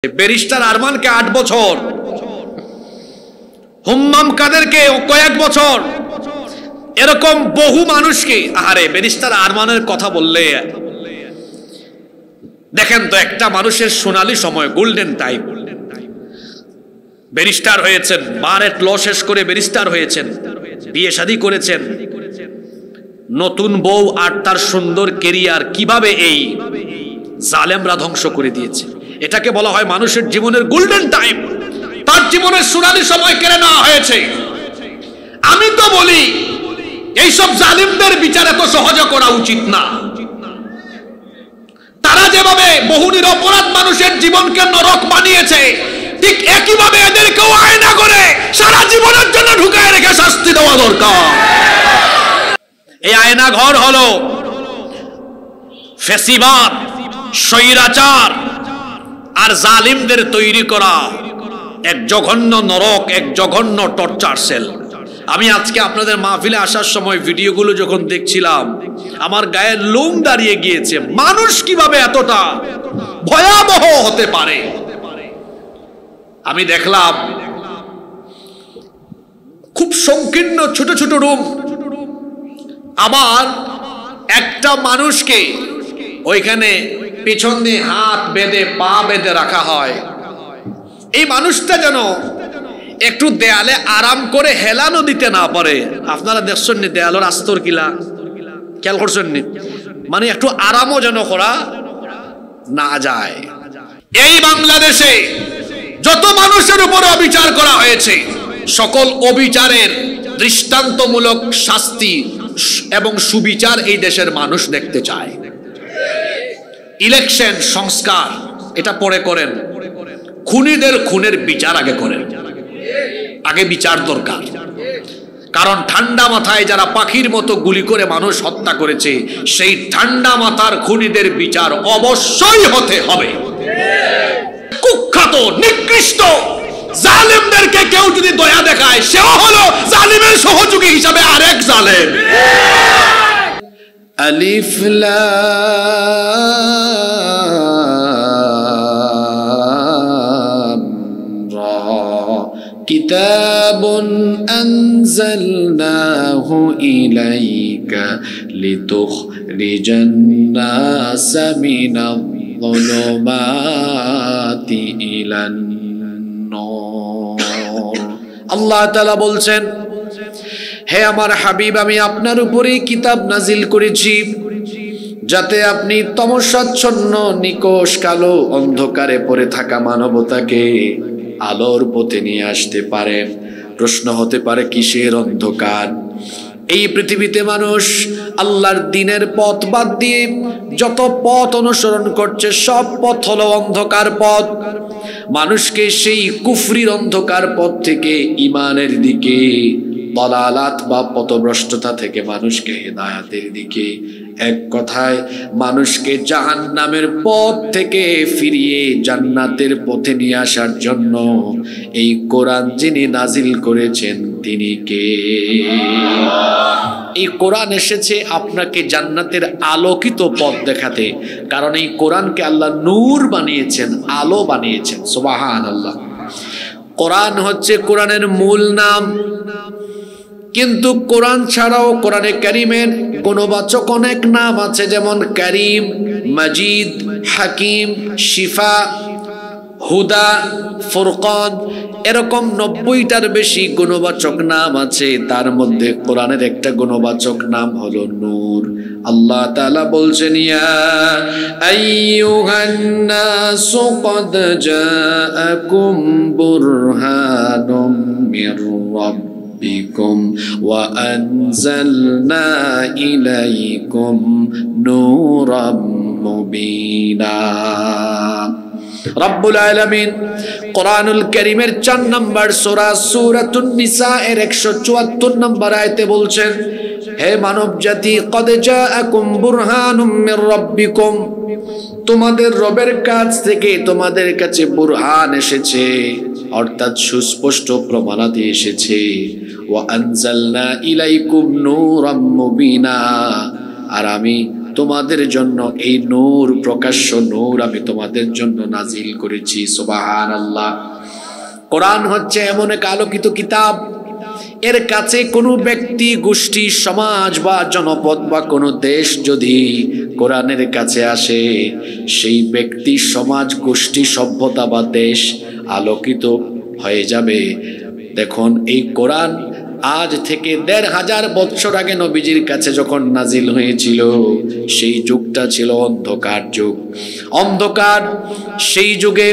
Barrister আরমানকে 8 বছর, হুম্মাম কাদেরকে কয়েক বছর, এরকম বহু মানুষকে। আরে ব্যারিস্টার আরমানের কথা বললে দেখেন তো, একটা মানুষের সোনালী সময়, গোল্ডেন টাইম। ব্যারিস্টার হয়েছেন, বারেট ল শেষ করে ব্যারিস্টার হয়েছেন, বিয়ে শাদী করেছেন, নতুন বউ আর তার সুন্দর কেরিয়ার কিভাবে এই জালেমরা ধ্বংস করে দিয়েছে। এটাকে বলা হয় মানুষের জীবনের গোল্ডেন টাইম। তার জীবনের সোনালী সময় কেড়ে নেওয়া হয়েছে। আমি তো বলি এইসব জালিমদের বিচার এত সহজে করা উচিত না। তারা যেভাবে বহু নিরপরাধ মানুষের জীবনকে নরক বানিয়েছে, ঠিক একইভাবে এদেরকেও আয়না করে সারা জীবনের জন্য ঢুকায় রেখে শাস্তি দেওয়া দরকার। এই আয়না ঘর হলো ফেসিবাদ, স্বৈরাচার আর জালিমদের তৈরি করা এক জঘন্য নরক, এক জঘন্য টর্চার সেল। আমি আজকে আপনাদের মাহফিলে আসার সময় ভিডিওগুলো যখন দেখছিলাম, আমার গায়ে লোম দাঁড়িয়ে গিয়েছে। মানুষ কিভাবে এতটা ভয়াবহ হতে পারে। আমি দেখলাম খুব সংকীর্ণ ছোট ছোট রুম, আবার একটা মানুষকে ওইখানে পিছন দিয়ে হাত বেঁধে পা বেঁধে রাখা হয়। এই মানুষটা যেন একটু দেয়ালে আরাম করে হেলানো দিতে না পারে। আপনারা দেখছেন নি দেয়ালের আস্তর কিলা, খেয়াল করছেন নি? মানে একটু আরামও যেন করা না যায়। এই বাংলাদেশে যত মানুষের উপর অবিচার করা হয়েছে, সকল অবিচারের দৃষ্টান্তমূলক শাস্তি এবং সুবিচার এই দেশের মানুষ দেখতে চায়। ইলেকশন সংস্কার এটা পরে করেন, খুনিদের খুনের বিচার আগে করেন। আগে বিচার দরকার, কারণ ঠান্ডা মাথায় যারা পাখির মতো গুলি করে মানুষ হত্যা করেছে, সেই ঠান্ডা মাথার খুনিদের বিচার অবশ্যই হতে হবে। কুখ্যাত নিকৃষ্ট জালেমদেরকে কেউ যদি দয়া দেখায়, সেও হলো জালিমের সহযোগী হিসাবে আরেক জালেম। আলিফ লাম রা কিতাবুন আনজালনাহু ইলাইকা লিতুখরিজান নাসা মিনাল যুলুমাতি ইলান নূর। আল্লাহ তাআলা বলছেন, হে আমার হাবিব, আমি আপনার উপরে কিতাব নাজিল করেছি যাতে আপনি তমসাচ্ছন্ন নিকষ কালো অন্ধকারে পড়ে থাকা মানবতাকে আলোর পথে নিয়ে আসতে পারেন। প্রশ্ন হতে পারে, কিসের অন্ধকার? এই পৃথিবীতে মানুষ আল্লাহর দ্বীনের পথ বাদ দিয়ে যত পথ অনুসরণ করছে, সব পথ হলো অন্ধকার পথ। মানুষকে সেই কুফরির অন্ধকার পথ থেকে ঈমানের দিকে, দালালাত বা পথভ্রষ্টতা থেকে মানুষকে হিদায়াতের দিকে, এক কথায় মানুষকে জাহান্নামের পথ থেকে ফিরিয়ে জান্নাতের পথে নিয়ে আসার জন্য এই কোরআন যিনি নাজিল করেছেন তিনি কে? এই কোরআন এসেছে আপনাকে জান্নাতের আলোকিত পথ দেখাতে, কারণ এই কোরআনকে আল্লাহ নূর বানিয়েছেন, আলো বানিয়েছেন। সুবহানাল্লাহ। কোরআন হচ্ছে কোরআনের মূল নাম, কিন্তু কোরআন ছাড়াও কোরআনে কারীমের গুণবাচক অনেক নাম আছে, যেমন কারীম, মাজিদ, হাকিম, শিফা, হুদা, ফুরকান, এরকম 90টার বেশি গুণবাচক নাম আছে। তার মধ্যে কোরআনের একটা গুণবাচক নাম হলো নূর। আল্লাহ তাআলা বলছেন, ইয়া আইয়ুহান নাসু ক্বাদ জাআকুম বুরহানুম মির রাব্বিকুম ওয়া আনজালনা ইলাইকুম নূরাম মুবিনা। রব্বুল আলামিন কোরআনুল কারীমের 4 নম্বর সূরা সূরাতুন নিসা এর 174 নম্বর আয়াতে বলছেন, হে মানব জাতি, ক্বাদ জাআকুম বুরহানুম মির রাব্বিকুম, তোমাদের রবের কাছ থেকে তোমাদের কাছে বুরহান এসেছে, অর্থাৎ সুস্পষ্ট প্রমাণাদি এসেছে। ওয়া আনজালনা ইলাইকুম নূরাম মুবিনা, আর আমি তোমাদের জন্য এই নূর, প্রকাশ্য নূর আমি তোমাদের জন্য নাজিল করেছি। সুবহানাল্লাহ। কোরআন হচ্ছে এমন এক আলোকিত কিতাব, এর কাছে কোনো ব্যক্তি, গোষ্ঠী, সমাজ বা জনপদ বা কোনো দেশ যদি কোরআনের কাছে আসে, সেই ব্যক্তি, সমাজ, গোষ্ঠী, সভ্যতা বা দেশ আলোকিত হয়ে যাবে। দেখুন, এই কোরআন আজ থেকে ১৫০০ বছর আগে নবীজির কাছে যখন নাজিল হয়েছিল, সেই যুগটা ছিল অন্ধকার যুগ। অন্ধকার সেই যুগে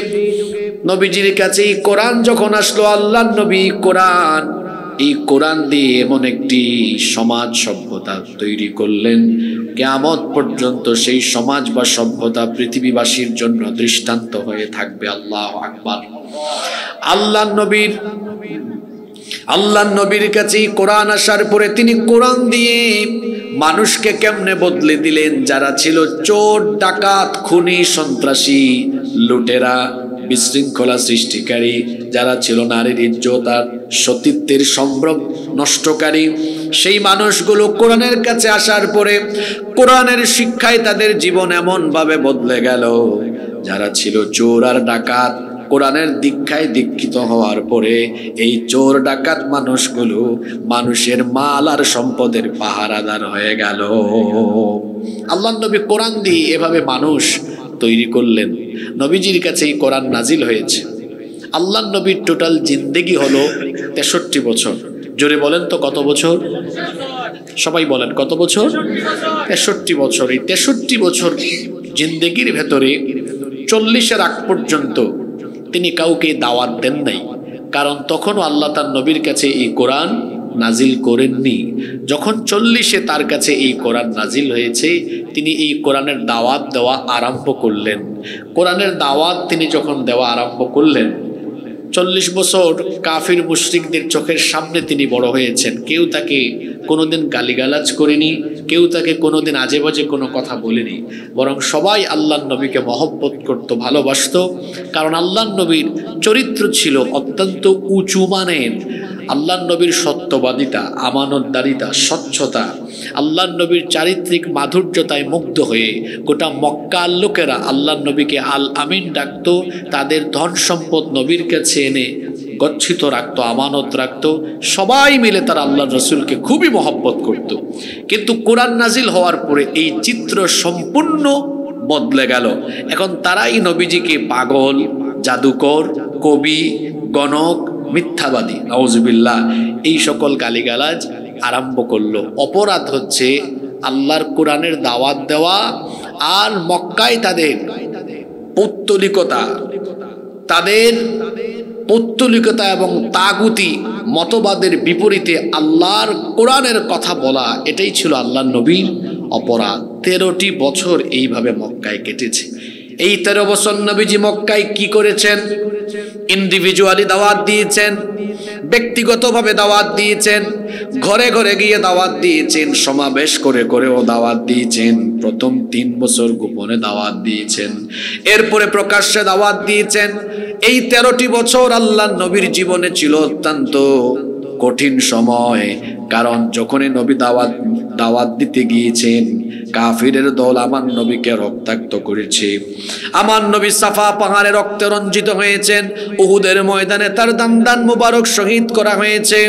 নবীজির কাছে এই কোরআন যখন আসলো, আল্লাহর নবী এই কোরআন দিয়ে এমন একটি সমাজ, সভ্যতা তৈরি করলেন, কিয়ামত পর্যন্ত সেই সমাজ বা সভ্যতা পৃথিবীবাসীর জন্য দৃষ্টান্ত হয়ে থাকবে। আল্লাহু আকবার। আল্লাহর নবীর কাছে কোরআন আসার পরে তিনি কোরআন দিয়ে মানুষকে কেমনে বদলে দিলেন। যারা ছিল চোর, ডাকাত, খুনি, সন্ত্রাসী, লুটেরা, বিশৃঙ্খলা সৃষ্টিকারী, যারা ছিল নারীর ইজ্জত আর সতীত্বের সম্ভ্রম নষ্টকারী, সেই মানুষগুলো কোরআনের কাছে আসার পরে কোরআনের শিক্ষায় তাদের জীবন এমন ভাবে বদলে গেল। যারা ছিল চোর আর ডাকাত, কোরআনের দীক্ষায় দীক্ষিত হওয়ার পরে এই চোর ডাকাত মানুষগুলো মানুষের মাল আর সম্পদের পাহারাদার হয়ে গেল। আল্লাহর নবী কোরআন দিয়ে এভাবে মানুষ তৈরি করলেন। নবীজির কাছে এই কোরআন নাজিল হয়েছে। আল্লাহর নবীর টোটাল জিন্দেগি হলো ৬৩ বছর। জোরে বলেন তো কত বছর? সবাই বলেন কত বছর? ৬৩ বছর। এই ৬৩ বছর জিন্দেগির ভেতরে ৪০-এর আগ পর্যন্ত তিনি কাউকে দাওয়াত দেন নাই, কারণ তখনও আল্লাহ তার নবীর কাছে এই কোরআন নাজিল করেননি। যখন ৪০-এ তার কাছে এই কোরআন নাজিল হয়েছে, তিনি এই কোরআনের দাওয়াত দেওয়া আরম্ভ করলেন। কোরআনের দাওয়াত তিনি যখন দেওয়া আরম্ভ করলেন, ৪০ বছর কাফির মুশরিকদের চোখের সামনে তিনি বড় হয়েছেন। কেউ তাকে কোনোদিন গালিগালাজ করেনি, কেউ তাকে কোনোদিন আজে বাজে কোনো কথা বলেনি, বরং সবাই আল্লাহর নবীকে মহব্বত করত, ভালোবাসত। কারণ আল্লাহর নবীর চরিত্র ছিল অত্যন্ত উঁচু মানের। আল্লাহর নবীর সত্যবাদিতা, আমানতদারিতা, স্বচ্ছতা, আল্লাহর নবীর চারিত্রিক মাধুর্যতায় মুগ্ধ হয়ে গোটা মক্কার লোকেরা আল্লাহর নবীকে আল আমিন ডাকত। তাদের ধন সম্পদ নবীর কাছে এনে গচ্ছিত রাখতো, আমানত রাখতো। সবাই মিলে তারা আল্লাহর রসুলকে খুবই মহব্বত করত। কিন্তু কোরআন নাজিল হওয়ার পরে এই চিত্র সম্পূর্ণ বদলে গেল। এখন তারাই নবীজিকে পাগল, জাদুকর, কবি, গণক, মিথ্যাবাদী, নাউজুবিল্লাহ, এই সকল গালিগালাজ আরম্ভ করলো। অপরাধ হচ্ছে আল্লাহর কোরআনের দাওয়াত দেওয়া আর মক্কায় তাদের পৌত্তলিকতা এবং তাগুতি মতবাদের বিপরীতে আল্লাহর কোরআনের কথা বলা, এটাই ছিল আল্লাহর নবীর অপরাধ। 13টি বছর এইভাবে মক্কায় কেটেছে। এই 13 বছর নবীজি মক্কায় কি করেছেন? ইন্ডিভিজুয়ালি দাওয়াত দিয়েছেন, ব্যক্তিগতভাবে দাওয়াত দিয়েছেন, ঘরে ঘরে গিয়ে দাওয়াত দিয়েছেন, সমাবেশ করে করেও দাওয়াত দিয়েছেন। প্রথম 3 বছর গোপনে দাওয়াত দিয়েছেন, এরপরে প্রকাশ্যে দাওয়াত দিয়েছেন। এই 13টি বছর আল্লাহর নবীর জীবনে ছিল অত্যন্ত কঠিন সময়। কারণ যখনই নবী দাওয়াত দিতে গিয়েছেন, কাফিরের দল আমার নবীকে রক্তাক্ত করেছে। আমার নবী সাফা পাহাড়ে রক্তে রঞ্জিত হয়েছেন, উহুদের ময়দানে তার দান্দান মুবারক শহীদ করা হয়েছে।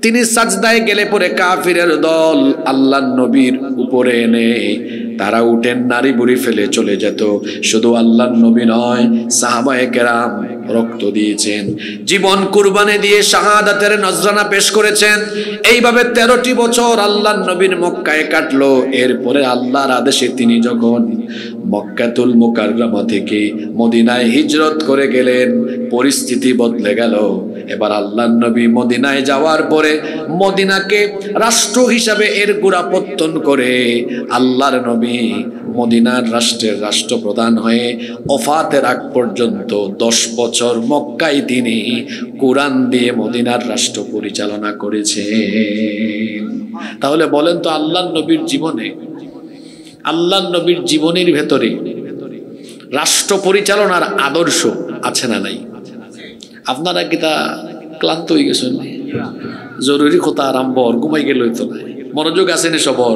তিনি সাজদায় গেলে পরে কাফিরের দল আল্লাহর নবীর উপরে এনে তারা উঠেন নারী বুড়ি ফেলে চলে যেত। শুধু আল্লাহর নবী নয়, সাহাবায়ে কেরাম রক্ত দিয়েছেন, জীবন কুরবানি দিয়ে শাহাদাতের নজরানা পেশ করেছেন। এইভাবে 13টি বছর আল্লাহর নবীর মক্কায় কাটলো। এরপরে আল্লাহর আদেশে তিনি যখন মক্কাতুল মুকাররমা থেকে মদিনায় হিজরত করে গেলেন, পরিস্থিতি বদলে গেল। এবার আল্লাহর নবী মদিনায় যাওয়ার পরে মদিনাকে রাষ্ট্র হিসাবে এর গোড়াপত্তন করে আল্লাহর নবী মদিনার রাষ্ট্রের রাষ্ট্রপ্রধান হয়ে ওফাতের আগ পর্যন্ত 10 বছর মক্কায় তিনি কোরআন দিয়ে মদিনার রাষ্ট্র পরিচালনা করেছেন। তাহলে বলেন তো, আল্লাহর নবীর জীবনের ভেতরে রাষ্ট্র পরিচালনার আদর্শ আছে না নাই? আপনারা কি তা ক্লান্ত হয়ে গেছেন? জরুরি কথা আরম্ভ, ঘুমাই গেল তো না, মনোযোগ আছে না সবর?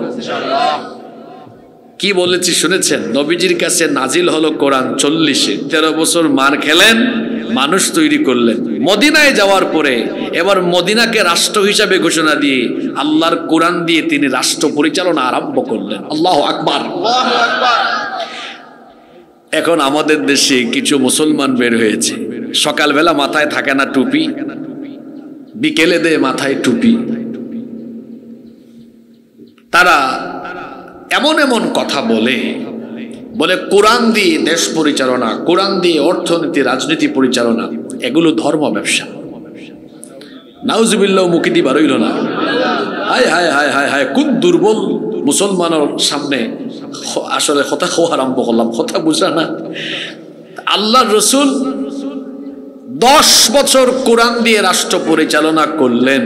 কি বলেছি শুনেছেন? নবীজির কাছে নাজিল হলো কোরআন 40-এ, 13 বছর মার খেলেন, মানুষ তৈরি করলেন। মদিনায় যাওয়ার পরে এবার মদিনাকে রাষ্ট্র হিসাবে ঘোষণা দিয়ে আল্লাহর কোরআন দিয়ে তিনি রাষ্ট্র পরিচালনা আরম্ভ করলেন। আল্লাহু আকবার, আল্লাহু আকবার। এখন আমাদের দেশে কিছু মুসলমান বের হয়েছে, সকালবেলা মাথায় থাকে না টুপি, বিকেলে দেয় মাথায় টুপি। তারা এমন এমন কথা বলে কোরআন দিয়ে দেশ পরিচালনা, কোরআন দিয়ে অর্থনীতি রাজনীতি পরিচালনা, এগুলো ধর্ম ব্যবসা। নাউজুবিল্লাহ, মুখে দি বার হইল না। হায় হায় হায় হায় হায়, কোন দুর্বল মুসলমানের সামনে আসলে কথা খাওয়া আরম্ভ করলাম, কথা বুঝা না। আল্লাহর রসুল 10 বছর কোরআন দিয়ে রাষ্ট্র পরিচালনা করলেন।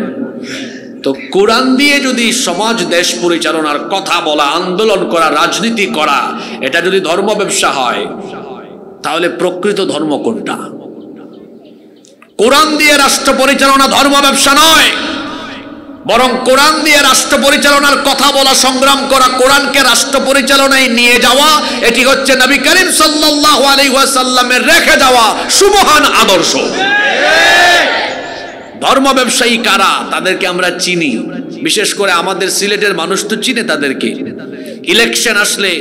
তো কোরআন দিয়ে যদি সমাজ দেশ পরিচালনার কথা বলা, আন্দোলন করা, রাজনীতি করা, এটা যদি ধর্ম ব্যবসা হয়, তাহলে প্রকৃত ধর্ম কোনটা? কোরআন দিয়ে রাষ্ট্র পরিচালনা ধর্ম ব্যবসা নয়, বরং কোরআন দিয়ে রাষ্ট্র পরিচালনার কথা বলা, সংগ্রাম করা, কোরআনকে রাষ্ট্র পরিচালনায় নিয়ে যাওয়া, এটি হচ্ছে নবী করিম সাল্লাল্লাহু আলাইহি ওয়াসাল্লামের রেখে যাওয়া সুমহান আদর্শ। ধর্ম ব্যবসায়ী কারা? তাদেরকে আমরা চিনি, বিশেষ করে আমাদের সিলেটের মানুষ তো চিনে তাদেরকে। ইলেকশন আসলে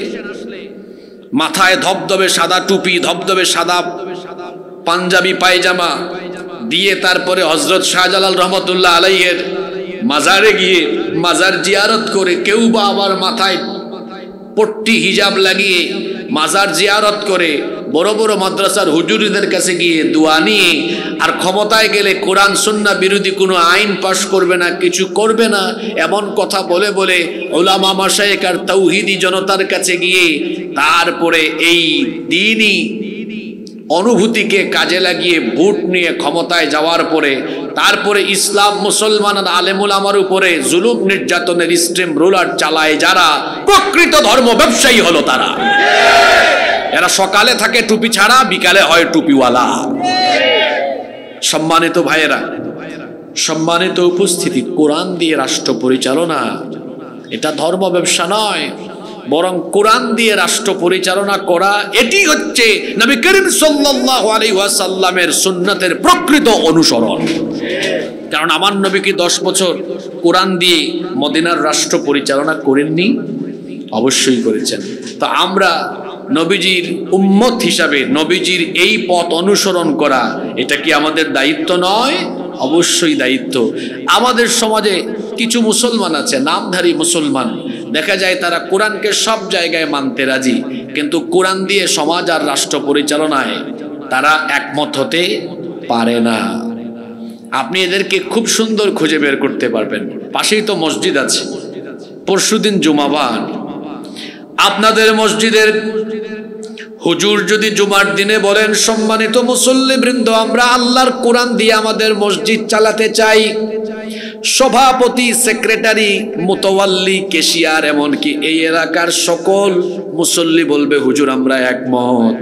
মাথায় ধবধবে সাদা টুপি, ধবধবে সাদা পাঞ্জাবি পায়জামা দিয়ে তারপরে হযরত শাহজালাল রহমতুল্লাহ আলাইহির মাজারে গিয়ে মাজার জিয়ারত করে, কেউ বা আবার মাথায় পট্টি হিজাব লাগিয়ে মাজার জিয়ারত করে, বড় বড় মাদ্রাসার হুজুরদের কাছে গিয়ে দোয়া নিয়ে, আর ক্ষমতায় গেলে কোরআন সুন্নাহ বিরোধী কোনো আইন পাশ করবে না, কিছু করবে না, এমন কথা বলে বলে উলামা মাশায়েখ আর তাওহীদি জনতার কাছে গিয়ে তারপরে এই দ্বীনি অনুভূতিকে কাজে লাগিয়ে ভোট নিয়ে ক্ষমতায় যাওয়ার পরে তারপরে ইসলাম, মুসলমান আর আলেম উলামার উপরে জুলুম নির্যাতনের স্ট্রিম রুলার চালায় যারা, প্রকৃত ধর্ম ব্যবসায়ী হলো তারা। এরা সকালে থাকে টুপি ছাড়া, বিকালে হয় টুপিওয়ালা। সম্মানিত ভাইয়েরা, সম্মানিত উপস্থিতি, কোরআন দিয়ে রাষ্ট্র পরিচালনা এটা ধর্ম ব্যবসা নয়, বরং কোরআন দিয়ে রাষ্ট্র পরিচালনা করা, এটি হচ্ছে নবী করিম সাল্লাল্লাহু আলাইহি ওয়াসাল্লামের সুন্নাতের প্রকৃত অনুসরণ। কারণ আমার নবী কি 10 বছর কোরআন দিয়ে মদিনার রাষ্ট্র পরিচালনা করেননি? অবশ্যই করেছেন। তো আমরা নবীজির উম্মত হিসাবে নবীজির এই পথ অনুসরণ করা, এটা কি আমাদের দায়িত্ব নয়? অবশ্যই দায়িত্ব। আমাদের সমাজে কিছু মুসলমান আছে, নামধারী মুসলমান, দেখা যায় তারা কোরআনকে সব জায়গায় মানতে রাজি, কিন্তু কোরআন দিয়ে সমাজ আর রাষ্ট্র পরিচালনায় তারা একমত হতে পারে না। আপনি এদেরকে খুব সুন্দর খুঁজে বের করতে পারবেন। পাশেই তো মসজিদ আছে, পরশুদিন জুমাবার, আপনাদের মসজিদের হুজুর যদি জুমার দিনে বলেন, সম্মানিত মুসল্লি বৃন্দ, আমরা আল্লাহর কোরআন দিয়ে আমাদের মসজিদ চালাতে চাই, সভাপতি, সেক্রেটারি, মুতাওয়াল্লি, কেশিয়ার, এমনকি এই এলাকার সকল মুসল্লি বলবে, হুজুর আমরা একমত,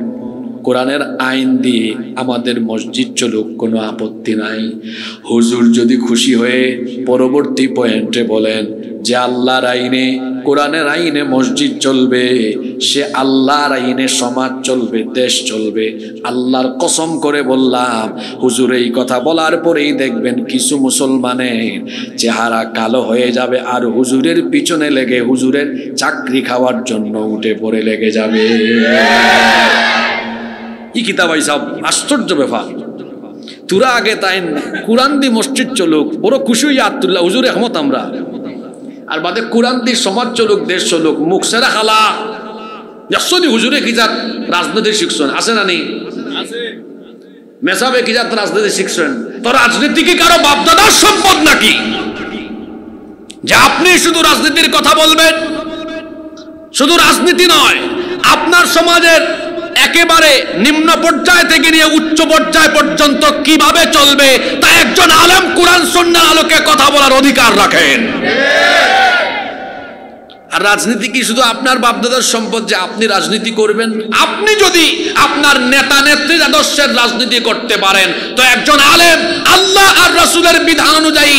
কোরআনের আইন দিয়ে আমাদের মসজিদ চলুক, কোনো আপত্তি নাই। হুজুর যদি খুশি হয়ে পরবর্তী পয়েন্টে বলেন যে আল্লাহর আইনে, কোরআনের আইনে মসজিদ চলবে, সে আল্লাহর আইনে সমাজ চলবে, দেশ চলবে, আল্লাহর কসম করে বললাম, হুজুর এই কথা বলার পরেই দেখবেন কিছু মুসলমানের চেহারা কালো হয়ে যাবে, আর হুজুরের পিছনে লেগে হুজুরের চাকরি খাওয়ার জন্য উঠে পড়ে লেগে যাবে। ই কিতাব সব আশ্চর্য ব্যাপার। তোরা আগে তাই কোরআন দি মসজিদ চলুক, বড় খুশি হইয়া আব্দুল্লাহ হুজুর একমত আমরা, আর বাদে কোরআন দি সমাজ চলুক, দেশ চলুক, মুখ সেরা খালা যাচ্ছি হুজুরে কি যাত রাজনীতি শিখছেন, আছে না নেই? মেসাবে কি যাত রাজনীতি শিখছেন? তো রাজনীতি কি কারো বাপদাদার সম্পদ নাকি যে আপনি শুধু রাজনীতির কথা বলবেন? শুধু রাজনীতি নয়, আপনার সমাজের একেবারে নিম্ন পর্যায় থেকে নিয়ে উচ্চ পর্যায় পর্যন্ত কিভাবে চলবে তা একজন আলেম কোরআন সুন্নাহর আলোকে কথা বলার অধিকার রাখেন। আর রাজনীতি কি শুধু আপনার বাপদাদার সম্পদ যে আপনি রাজনীতি করবেন? আপনি যদি আপনার নেতা নেত্রীর আদর্শের রাজনীতি করতে পারেন তো একজন আলেম আল্লাহ আর রাসূলের বিধান অনুযায়ী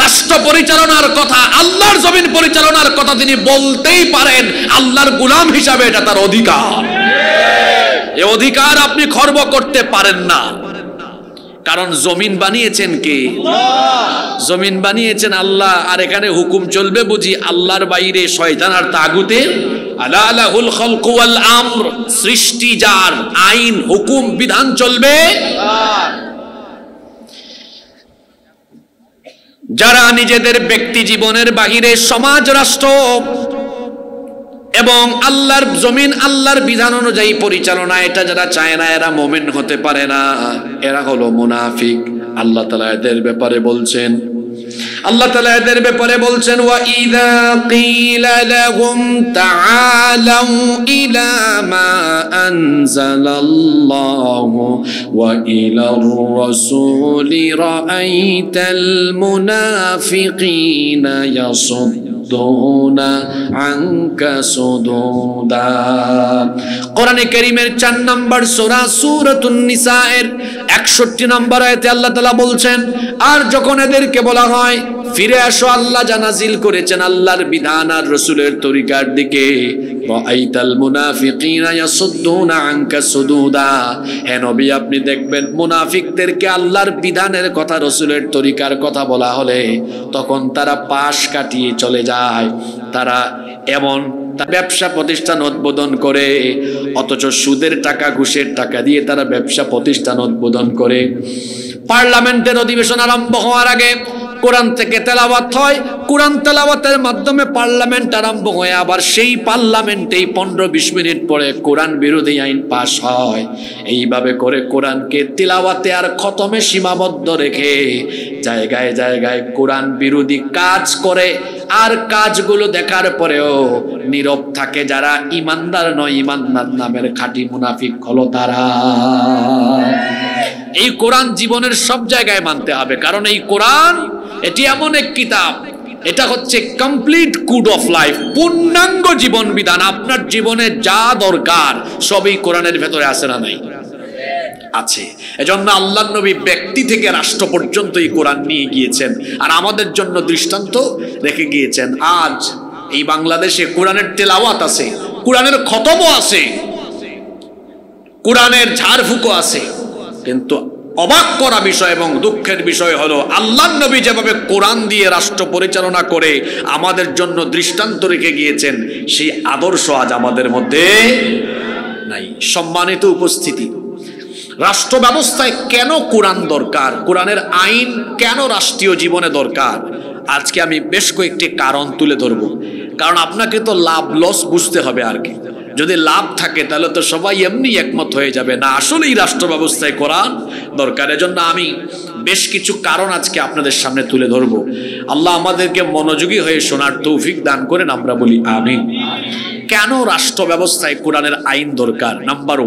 রাষ্ট্র পরিচালনার কথা, আল্লাহর জমিন পরিচালনার কথা তিনি বলতেই পারেন। আল্লাহর গোলাম হিসাবে এটা তার অধিকার। এই অধিকার আপনি খর্ব করতে পারেন না, কারণ জমিন বানিয়েছেন কে? জমিন বানিয়েছেন আল্লাহ। আর এখানে হুকুম চলবে বুঝি আল্লাহর বাইরে শয়তান আর তাগুতের? আলা লাহুল খালকু ওয়াল আমর, সৃষ্টি যার, আইন হুকুম বিধান চলবে। যারা নিজেদের ব্যক্তি জীবনের বাহিরে সমাজ, রাষ্ট্র এবং আল্লাহর জমিন আল্লাহর বিধান অনুযায়ী পরিচালনা এটা যারা চায় না, এরা মুমিন হতে পারে না, এরা হলো মুনাফিক। আল্লাহ তাআলা এদের ব্যাপারে বলছেন, ওয়া ইযা ক্বিলা লাহুম তাআলাউ ইলা মা আনজালাল্লাহু ওয়া ইলার রাসূলি রাআইতাল মুনাফিকিনা ইয়াসুদ্দুনা আনকা সুদুদা। কোরআনে কারীমের 4 নম্বর সূরা সূরাতুন নিসা এর 61 নম্বর আয়াতে আল্লাহ তাআলা বলছেন, আর যখন এদেরকে বলা হয় ফিরে আসো আল্লাহ যা নাজিল করেছেন আল্লাহর বিধান আর রাসূলের তরিকার দিকে, রাআইতাল মুনাফিকিনা ইয়াসুদ্দুনা আনকা সুদুদা, হে নবী আপনি দেখবেন মুনাফিকদেরকে আল্লাহর বিধানের কথা রাসূলের তরিকার কথা বলা হলে তখন তারা পাশ কাটিয়ে চলে যায়। তারা এমন ব্যবসা প্রতিষ্ঠান উদ্বোধন করে, অথচ সুদের টাকা ঘুষের টাকা দিয়ে তারা ব্যবসা প্রতিষ্ঠান উদ্বোধন করে। পার্লামেন্টের অধিবেশন আরম্ভ হওয়ার আগে কোরআন থেকে তেলাওয়াত হয়, কোরআন তেলাওয়াতের মাধ্যমে পার্লামেন্ট আরম্ভ হয়, আবার সেই পার্লামেন্টেই 15-20 মিনিট পরে কোরআন বিরোধী আইন পাশ হয়। এইভাবে করে কোরআনকে তিলাওয়াতে আর খতমে সীমাবদ্ধ রেখে জায়গায় জায়গায় কোরআন বিরোধী কাজ করে। আর কাজগুলো দেখার পরেও নীরব থাকে যারা ইমানদার নয়, ইমানদার নামের খাঁটি মুনাফিক হলো তারা। এই কোরআন জীবনের সব জায়গায় মানতে হবে, কারণ এই কোরআন এটি এমন এক কিতাব, এটা হচ্ছে কমপ্লিট কোড অফ লাইফ, পূর্ণাঙ্গ জীবন বিধান। আপনার জীবনে যা দরকার সবই কোরআনের ভেতরে আছে না নাই? আছে। এজন্য আল্লাহর নবী ব্যক্তি থেকে রাষ্ট্র পর্যন্ত এই কোরআন নিয়ে গিয়েছেন আর আমাদের জন্য দৃষ্টান্ত রেখে গিয়েছেন। আজ এই বাংলাদেশে কোরআনের তেলাওয়াত আছে, কোরআনের খতমও আছে, কোরআনের ঝাড়ফুঁকো আছে, কিন্তু অবাক করা বিষয় এবং দুঃখের বিষয় হলো আল্লাহর নবী যেভাবে কোরআন দিয়ে রাষ্ট্র পরিচালনা করে আমাদের জন্য দৃষ্টান্ত রেখে গিয়েছেন, সেই আদর্শ আজ আমাদের মধ্যে নাই। সম্মানিত উপস্থিতি, রাষ্ট্র ব্যবস্থায় কেন কোরআন দরকার, কোরআনের আইন কেন রাষ্ট্রীয় জীবনে দরকার, আজকে আমি বেশ কয়েকটি কারণ তুলে ধরব। কারণ আপনাকে তো লাভ লস বুঝতে হবে। আর কি, যদি লাভ থাকে তাহলে তো সবাই এমনি একমত হয়ে যাবে না আসলেই রাষ্ট্র ব্যবস্থায় কোরআন দরকার। এজন্য আমি বেশ কিছু কারণ আজকে আপনাদের সামনে তুলে ধরব। আল্লাহ আমাদেরকে মনোযোগী হয়ে শোনার তৌফিক দান করেন, আমরা বলি আমিন। কেন রাষ্ট্র ব্যবস্থায় কোরআনের আইন দরকার? নাম্বার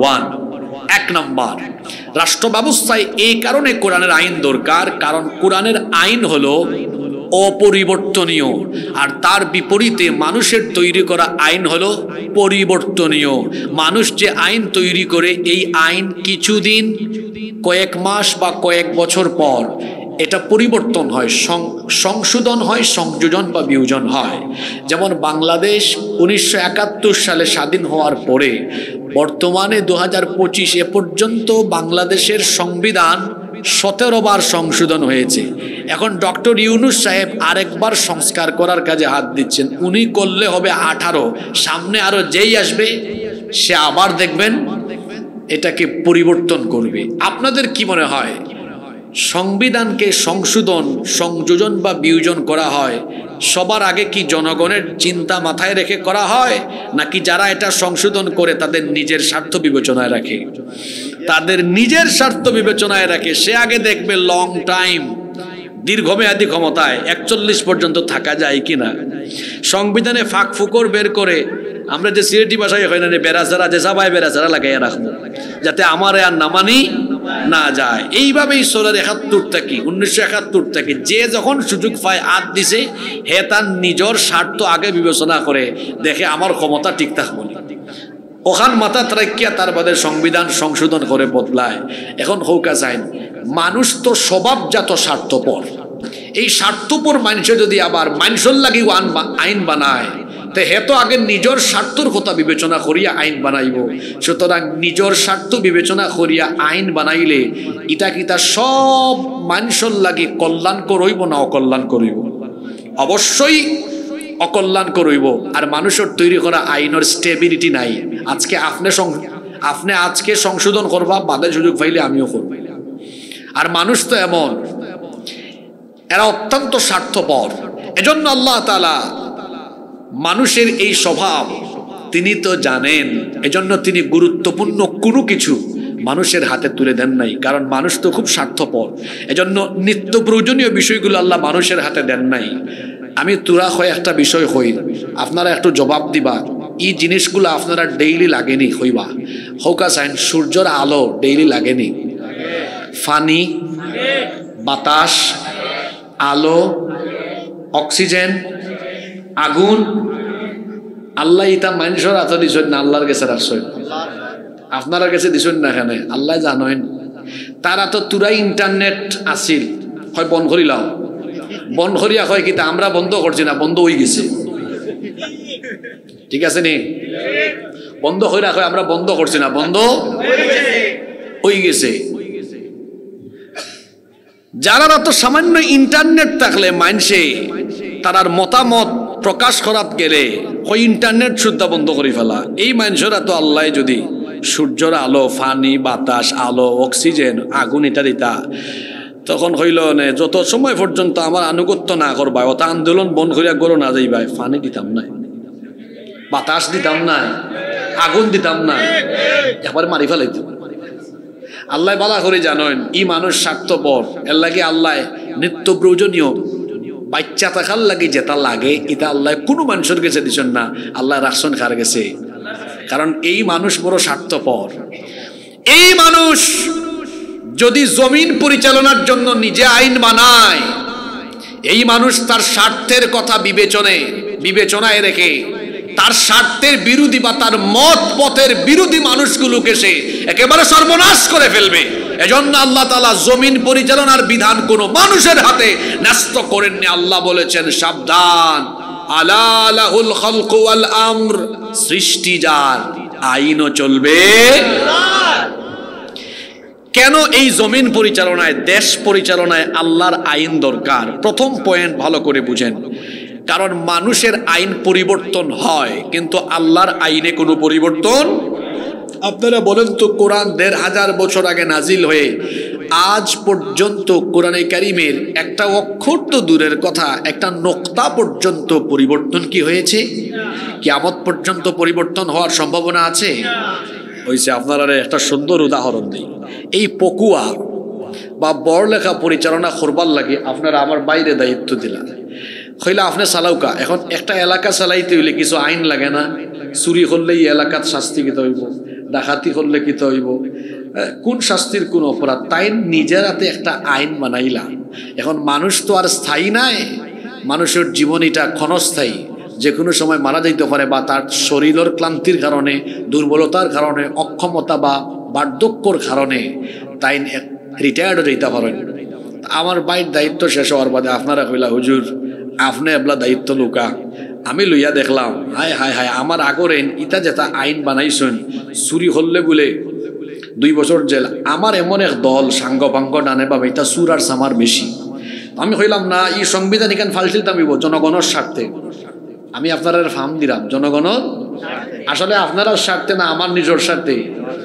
1 নম্বর, রাষ্ট্র ব্যবস্থায় এই কারণে কোরআনের আইন দরকার কারণ কোরআনের আইন হলো অপরিবর্তনীয়, আর তার বিপরীতে মানুষের তৈরি করা আইন হলো পরিবর্তনীয়। মানুষ যে আইন তৈরি করে এই আইন কিছুদিন, কয়েক মাস বা কয়েক বছর পর এটা পরিবর্তন হয়, সংশোধন হয়, সংযোজন বা বিয়োজন হয়। যেমন বাংলাদেশ 1971 সালে স্বাধীন হওয়ার পরে বর্তমানে 2025 এ পর্যন্ত বাংলাদেশের সংবিধান 17 বার সংশোধন হয়েছে। এখন ডক্টর ইউনূস সাহেব আরেকবার সংস্কার করার কাজে হাত দিচ্ছেন। উনি করলে হবে 18, সামনে আরো যেই আসবে সে আবার দেখবেন এটাকে পরিবর্তন করবে। আপনাদের কি মনে হয় সংবিধানকে সংশোধন, সংযোজন বা বিয়োজন করা হয় সবার আগে কি জনগণের চিন্তা মাথায় রেখে করা হয়, নাকি যারা এটা সংশোধন করে তাদের নিজের স্বার্থ বিবেচনায় রাখে? তাদের নিজের স্বার্থ বিবেচনায় রাখে। সে আগে দেখবে লং টাইম, দীর্ঘমেয়াদী ক্ষমতায় 41 পর্যন্ত থাকা যায় কিনা। সংবিধানে ফাঁক ফুকর বের করে আমরা যে সিলেটি ভাষায় হয় না বেড়াচারা, যে সবাই বেড়াচারা লাগাইয়া রাখবো যাতে আমার আর না মানি না যায়। এইভাবেই 1971 থেকে 1971 থেকে যে যখন সুযোগ পায় হাত দিছে, হে তার নিজের স্বার্থ আগে বিবেচনা করে দেখে আমার ক্ষমতা ঠিক থাকবো না, ওখান মাথা ত্রাইকিয়া তার বাদে সংবিধান সংশোধন করে বদলায়। এখন হৌকা যায়, মানুষ তো স্বভাবজাত স্বার্থপর। এই স্বার্থপর মানুষে যদি আবার মানুষের লাগি আইন বানায়, তে হে তো আগে নিজের স্বার্থর কথা বিবেচনা করিয়া আইন বানাইব। সুতরাং নিজের স্বার্থ বিবেচনা করিয়া আইন বানাইলে ইটা কিতা সব মানুষের লাগি কল্যাণ করইব না অকল্যাণ করিব? অবশ্যই অকল্যাণ করইব। আর মানুষের তৈরি করা আইনের স্টেবিলিটি নাই। আজকে আপনি আজকে সংশোধন করবা, বাদে সুযোগ পাইলে আমিও করব। আর মানুষ তো এমন, এরা অত্যন্ত স্বার্থপর। এজন্য আল্লাহ তাআলা মানুষের এই স্বভাব তিনি তো জানেন, এজন্য তিনি গুরুত্বপূর্ণ কোনো কিছু মানুষের হাতে তুলে দেন নাই, কারণ মানুষ তো খুব স্বার্থপর। এজন্য নিত্য প্রয়োজনীয় বিষয়গুলো আল্লাহ মানুষের হাতে দেন নাই। আমি তুরা হয় একটা বিষয় হই, আপনারা একটু জবাব দিবা, এই জিনিসগুলো আপনারা ডেইলি লাগেনি হইবা। হৌকা চাইন সূর্যের আলো ডেইলি লাগেনি, পানি, বাতাস, আলো, অক্সিজেন, আগুন, আল্লাহ ইটা মানুষের হাতে দিছেন না আল্লাহর কাছে রাখছেন? আপনারা কাছে দিছেন না, এখানে আল্লাহ জানেন। তারা তো তুরাই ইন্টারনেট আসিল, হয় বন্ধ করিলাম, বন্ধ করিয়া হয় কিতা আমরা বন্ধ করছি না, বন্ধ হয়ে গেছে। ঠিক আছে নি? বন্ধ করিয়া হয় আমরা বন্ধ করছি না, বন্ধ হয়ে গেছে। যারা তো সামান্য ইন্টারনেট থাকলে মানুষে তারার মতামত প্রকাশ করাত গেলে ওই ইন্টারনেট শুদ্ধ বন্ধ করে ফেলা। এই মানুষেরা তো আল্লাহ যদি সূর্যের আলো, পানি, বাতাস, আলো, অক্সিজেন, আগুন এটা দিতা, তখন হইল নে যত সময় পর্যন্ত আমার আনুগত্য না করবা, অত আন্দোলন বন্ধ করিয়া গরো না যাইবা, পানি দিতাম না, বাতাস দিতাম না, আগুন দিতাম না, একবার মারি ফেলাইতাম। আল্লাহ বালা করে জানেন ই মানুষ স্বার্থপর। এর লাগে আল্লাহ নিত্য প্রয়োজনীয় বাচ্চা থাকার লাগে যেটা লাগে এটা আল্লাহ কোনো মানুষের কাছে দিচ্ছেন না, আল্লাহ রাখছেন কার গেছে? কারণ এই মানুষ বড় স্বার্থপর। এই মানুষ যদি জমিন পরিচালনার জন্য নিজে আইন বানায়, এই মানুষ তার স্বার্থের কথা বিবেচনায় রেখে তার স্বার্থের বিরোধী বা তার মত পথের বিরোধী মানুষগুলোকে সে একেবারে সর্বনাশ করে ফেলবে। এজন্য আল্লাহ তাআলা জমিন পরিচালনার বিধান কোনো মানুষের হাতে ন্যস্ত করেননি। আল্লাহ বলেছেন সাবধান, আলা লাহুল খালকু ওয়াল আমর, সৃষ্টি যার, আইনও চলবে। কেন এই জমিন পরিচালনায়, দেশ পরিচালনায় আল্লাহর আইন দরকার? প্রথম পয়েন্ট ভালো করে বুঝেন। কারণ মানুষের আইন পরিবর্তন হয়, কিন্তু আল্লাহর আইনে কোনো পরিবর্তন। আপনারা বলেন তো, কোরআন ১৫০০ বছর আগে নাজিল হয়ে আজ পর্যন্ত কোরআনে কারিমের একটা অক্ষর তো দূরের কথা, একটা নোক্তা পর্যন্ত পরিবর্তন কি হয়েছে? কিয়ামত পর্যন্ত পরিবর্তন হওয়ার সম্ভাবনা আছে? হয়েছে। আপনারা একটা সুন্দর উদাহরণ দিই। এই পকুয়া বা বড়লেখা পরিচালনা করবার লাগে আপনারা আমার বাইরে দায়িত্ব দিলা, হইলে আপনি চালাউকা। এখন একটা এলাকা চালাইতে হইলে কিছু আইন লাগে না? চুরি করলে এই এলাকাত শাস্তি কিতে হইব, ডাকাতি করলে কিতে হইব, কোন শাস্তির কোন অপরাধ, তাই নিজের হাতে একটা আইন বানাইলা। এখন মানুষ তো আর স্থায়ী নাই, মানুষের জীবন এটা ক্ষণস্থায়ী, যে কোনো সময় মারা যাইতে পারে, বা তার শরীরের ক্লান্তির কারণে, দুর্বলতার কারণে, অক্ষমতা বা বার্ধক্যর কারণে তাই রিটায়ার্ড হইতে পারেন। আমার বাইর দায়িত্ব শেষ হওয়ার বাদে আপনারা কইলা, হুজুর আপনি এবলা দায়িত্ব লুকা। আমি লইয়া দেখলাম, হায় হায় হায়, আমার আগরেন ইটা যেটা আইন বানাইছেন, চুরি হলে বলে 2 বছর জেল। আমার এমন এক দল সাঙ্গ পাঙ্গ ডানে পাবে, এটা চুর আর সামার বেশি। আমি কইলাম না, এই সংবিধান এখানে ফালছিলতাম জনগণের স্বার্থে। আমি আপনারা ফার্ম দিলাম জনগণের, আসলে আপনারা স্বার্থে না, আমার নিজের স্বার্থে।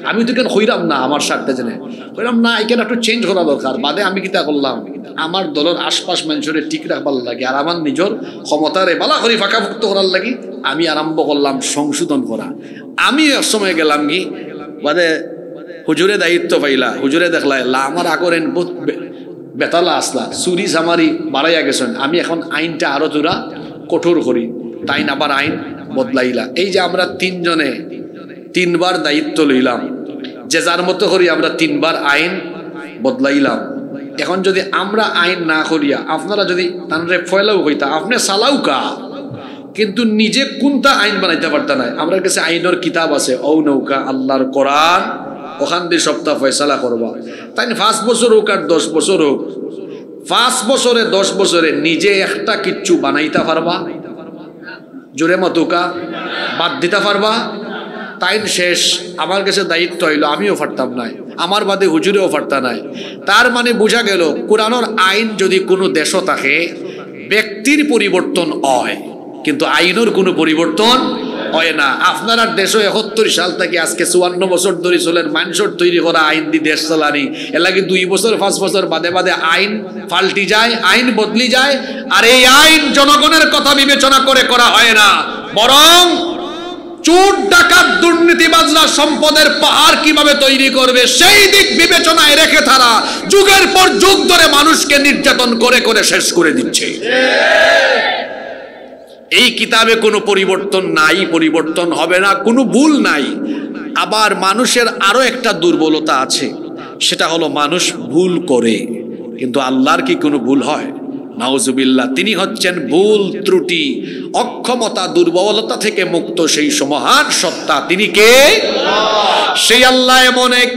আমি তো কেন হইলাম না আমার স্বার্থে, জেনে হইলাম না, এখানে একটু চেঞ্জ করা দরকার। বাদে আমি কিতা করলাম, আমার দলের আশপাশ মানুষের ঠিক রাখবার লাগে আর আমার নিজের ক্ষমতারে বালা করে ফাঁকাভুক্ত করার লাগে আমি আরম্ভ করলাম সংশোধন করা। আমি এক সময় গেলাম কি বাদে হুজুরে দায়িত্ব পাইলা, হুজুরে দেখলা আমার আগরেন বেতালা আসলা, চুরি চামারি বাড়াইয়া গেছেন। আমি এখন আইনটা আরো তোরা কঠোর করি, তাই আবার আইন বদলাইলা। এই যে আমরা 3 জনে 3 বার দায়িত্ব লইলাম, যে যার মতো করি আমরা 3 বার আইন বদলাইলাম। এখন যদি আমরা আইন না করিয়া আপনারা যদি তানরে ফয়লাও হইতা আপনি সালাও কা, কিন্তু নিজে কোনটা আইন বানাইতে পারতা নাই। আমার কাছে আইনের কিতাব আছে, ও নৌকা আল্লাহর কোরআন, ওখান দিয়ে সপ্তাহ ফয়সালা করবা। তাই 5 বছর হোক আর 10 বছর হোক, 5 বছরে 10 বছরে নিজে একটা কিচ্ছু বানাইতে পারবা? জোরে মতুকা বাদ দিতে পারবা? তাই শেষ। আমার কাছে দায়িত্ব হইলো, আমিও পারতাম নাই, আমার বাদে হুজুরেও পারতা নাই। তার মানে বোঝা গেল কোরআনের আইন যদি কোনো দেশও থাকে ব্যক্তির পরিবর্তন হয়, কিন্তু আইনের কোনো পরিবর্তন হয় না। আপনার দেশও 71 সাল থেকে আজকে 54 বছর ধরে চলেন মানুষের তৈরি করা আইন দিয়ে দেশ চালানি। এর লাগে 2 বছর 5 বছর বাদে বাদে আইন পাল্টি যায়, আইন বদলি যায়। আর এই আইন জনগণের কথা বিবেচনা করে করা হয় না, বরং চোর ডাকাত দুর্নীতিবাজরা সম্পদের পাহাড় কিভাবে তৈরি করবে সেই দিক বিবেচনায় রেখে তারা যুগের পর যুগ ধরে মানুষকে নির্যাতন করে করে শেষ করে দিচ্ছে। এই কিতাবে কোনো পরিবর্তন নাই, পরিবর্তন হবে না, কোনো ভুল নাই। আবার মানুষের আরো একটা দুর্বলতা আছে, সেটা হলো মানুষ ভুল করে, কিন্তু আল্লাহর কি কোনো ভুল হয়? নাউজুবিল্লাহ। তিনি হচ্ছেন ভুল ত্রুটি অক্ষমতা দুর্বলতা থেকে মুক্ত সেই মহান সত্তা। তিনি কে? সেই আল্লাহ। এমন এক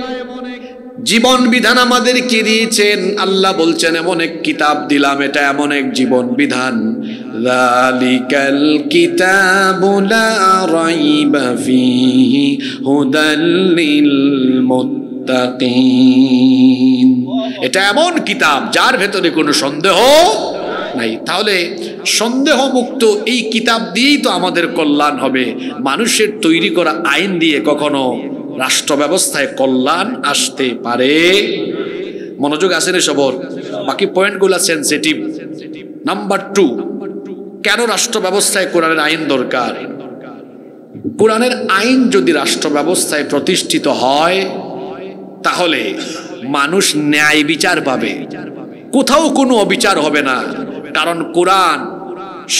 জীবন বিধান আমাদেরকে দিয়েছেন। আল্লাহ বলছেন এমন এক কিতাব দিলাম, এটা এমন এক জীবন বিধান। যালিকাল কিতাবু লা রাইবা ফীহি হুদাল লিল মুত্তাকিন। এটা এমন কিতাব যার ভেতরে কোনো সন্দেহ নাই। তাহলে সন্দেহ মুক্ত এই কিতাব দিয়েই তো আমাদের কল্যাণ হবে। মানুষের তৈরি করা আইন দিয়ে কখনো রাষ্ট্র ব্যবস্থায় কল্যাণ আসতে পারে? মনোযোগ আছে রে সবর, বাকি পয়েন্টগুলো সেনসিটিভ। নাম্বার 2, কেন রাষ্ট্র ব্যবস্থায় কোরআনের আইন দরকার? কোরআনের আইন যদি রাষ্ট্র ব্যবস্থায় প্রতিষ্ঠিত হয় তাহলে মানুষ ন্যায় বিচার পাবে, কোথাও কোনো অবিচার হবে না। কারণ কোরআন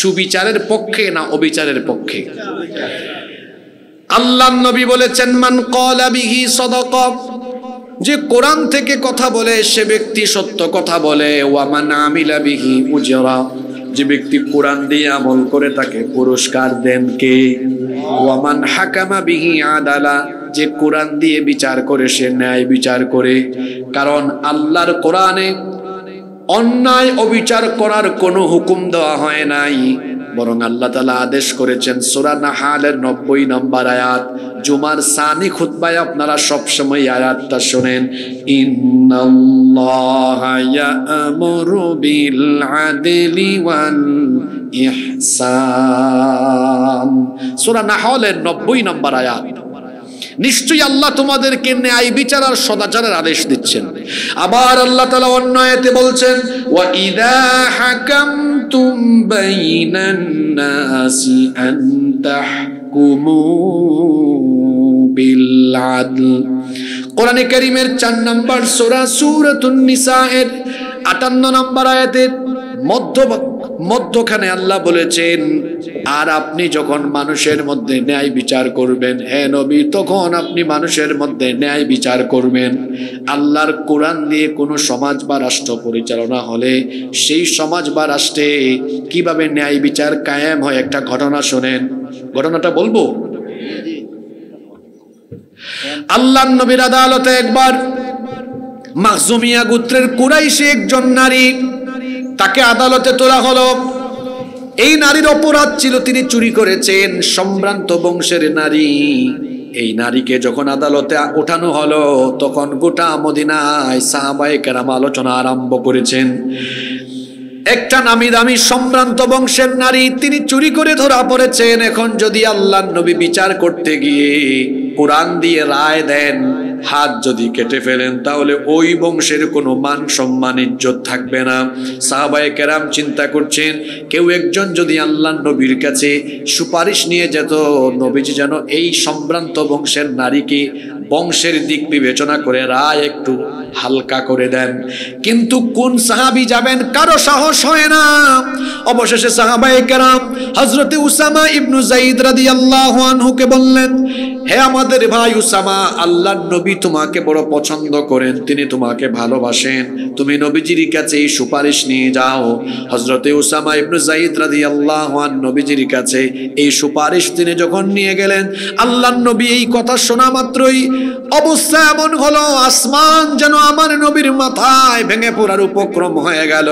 সুবিচারের পক্ষে না অবিচারের পক্ষে? আল্লাহর নবী বলেছেন মান ক্বালা বিহি সাদাকা, যে কোরআন থেকে কথা বলে সে ব্যক্তি সত্য কথা বলে। ওয়া মান আমিলা বিহি উজরা, যে ব্যক্তি কোরআন দিয়ে আমল করে তাকে পুরস্কার দেন কে? ওয়া মান হাকামা বিহি আদালা, যে কোরআন দিয়ে বিচার করে সে ন্যায় বিচার করে। কারণ আল্লাহর কোরআনে অন্যায় অবিচার করার কোনো হুকুম দেওয়া হয় নাই, বরং আল্লাহ তাআলা আদেশ করেছেন। সূরা নাহালের 90 নম্বর আয়াত, জুমার সানি খুতবায় আপনারা সবসময় আয়াতটা শুনেন, ইন্নাল্লাহা ইয়া'মুরু বিল আদলি ওয়াল ইহসান। সূরা নাহালের 90 নম্বর আয়াত। নিশ্চয়ই আল্লাহ তোমাদেরকে ন্যায় বিচার আর সদাচারের আদেশ দিচ্ছেন। আবার আল্লাহ তাআলা অন্য আয়াতে বলছেন, ওয়া ইযা হাকামতুম বাইনান নাসি আন তাহকুমু বিল আদল। কোরআনে কারীমের 4 নম্বর সূরা সূরাতুন নিসা এর 58 নম্বর আয়াতের মধ্যখানে আল্লাহ বলেছেন, আর আপনি যখন মানুষের মধ্যে ন্যায় বিচার করবেন, হে নবী, তখন আপনি মানুষের মধ্যে ন্যায় বিচার করবেন। আল্লাহর কোরআন দিয়ে কোনো সমাজ বা রাষ্ট্র পরিচালনা হলে সেই সমাজ বা রাষ্ট্রে কিভাবে ন্যায় বিচার কায়েম হয় একটা ঘটনা শোনেন। ঘটনাটা বলবো। আল্লাহর নবীর আদালতে একবার মাখজুমিয়া গোত্রের কুরাইশি একজন নারী, তাকে আদালতে তোলা হলো। এই নারীর অপরাধ ছিল তিনি চুরি করেছেন, সম্ভ্রান্ত বংশের নারী। এই নারীকে যখন আদালতে ওঠানো হলো তখন গোটা মদিনায় সাহাবায়ে কেরাম আলোচনা আরম্ভ করেছেন। একটা নামি দামি সম্ভ্রান্ত বংশের নারী, তিনি চুরি করে ধরা পড়েছেন। এখন যদি আল্লাহর নবী বিচার করতে গিয়ে কোরআন দিয়ে রায় দেন, হাত যদি কেটে ফেলেন, তাহলে ওই বংশের কোনো মান সম্মান ইজ্জত থাকবে না। সাহাবায়ে কেরাম চিন্তা করছেন, কেউ একজন যদি আল্লাহর নবীর কাছে সুপারিশ নিয়ে যেত, নবীজি যেন এই সম্ভ্রান্ত বংশের নারীকে বংশের দিক বিবেচনা করে রায় একটু হালকা করে দেন। কিন্তু কোন সাহাবী যাবেন, কারো সাহস হয় না। অবশেষে সাহাবায়ে কেরাম হযরতে উসামা ইবনে যায়েদ রাদিয়াল্লাহু আনহুকে বললেন, হে আমাদের ভাই উসামা, আল্লাহর নবী তোমাকে বড় পছন্দ করেন, তিনি তোমাকে ভালোবাসেন, তুমি নবীজির কাছে এই সুপারিশ নিয়ে যাও। হযরতে উসামা ইবনে যায়েদ রাদিয়াল্লাহু আনহু নবীজির কাছে এই সুপারিশ তিনি যখন নিয়ে গেলেন, আল্লাহর নবী এই কথা শোনা মাত্রই অবস্থা এমন হলো, আসমান যেন আমার নবীর মাথায় ভেঙে পড়ার উপক্রম হয়ে গেল।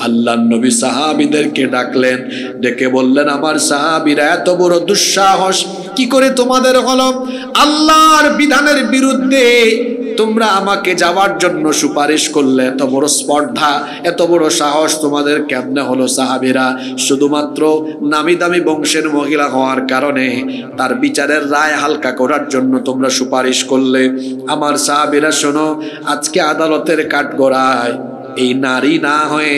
আল্লাহর নবী সাহাবীদেরকে ডাকলেন, ডেকে বললেন, আমার সাহাবীরা, এত বড় দুঃসাহস কি করে তোমাদের হলো? আল্লাহর বিধানের বিরুদ্ধে তোমরা আমাকে যাওয়ার জন্য সুপারিশ করলে, এত বড় স্পর্ধা, এত বড় সাহস তোমাদের কেমনে হলো? সাহাবীরা, শুধুমাত্র নামি দামি বংশের মহিলা হওয়ার কারণে তার বিচারের রায় হালকা করার জন্য তোমরা সুপারিশ করলে। আমার সাহাবীরা শোনো, আজকে আদালতের কাঠগড়ায় এই নারী না হয়ে,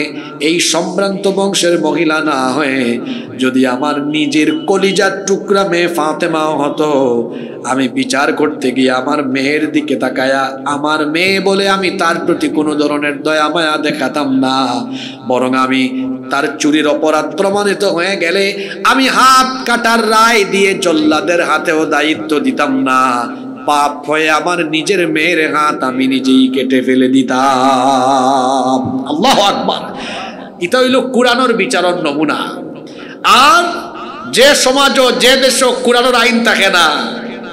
এই সম্ভ্রান্ত বংশের মহিলা না হয়ে যদি আমার নিজের কলিজার টুকরা মেয়ে ফাতেমাও হতো, আমি বিচার করতে গিয়ে আমার মেয়ের দিকে তাকায়া আমার মেয়ে বলে আমি তার প্রতি কোনো ধরনের দয়া মায়া দেখাতাম না, বরং আমি তার চুরির অপরাধ প্রমাণিত হয়ে গেলে আমি হাত কাটার রায় দিয়ে জল্লাদের হাতেও দায়িত্ব দিতাম না, পাপ হয়ে আমার নিজের মেয়ের হাত আমি নিজেই কেটে ফেলে দিতাম। আল্লাহু আকবার। এটা হইল কুরআনের বিচারর নমুনা। আর যে সমাজ, যে দেশ কুরআনের আইন থাকে না,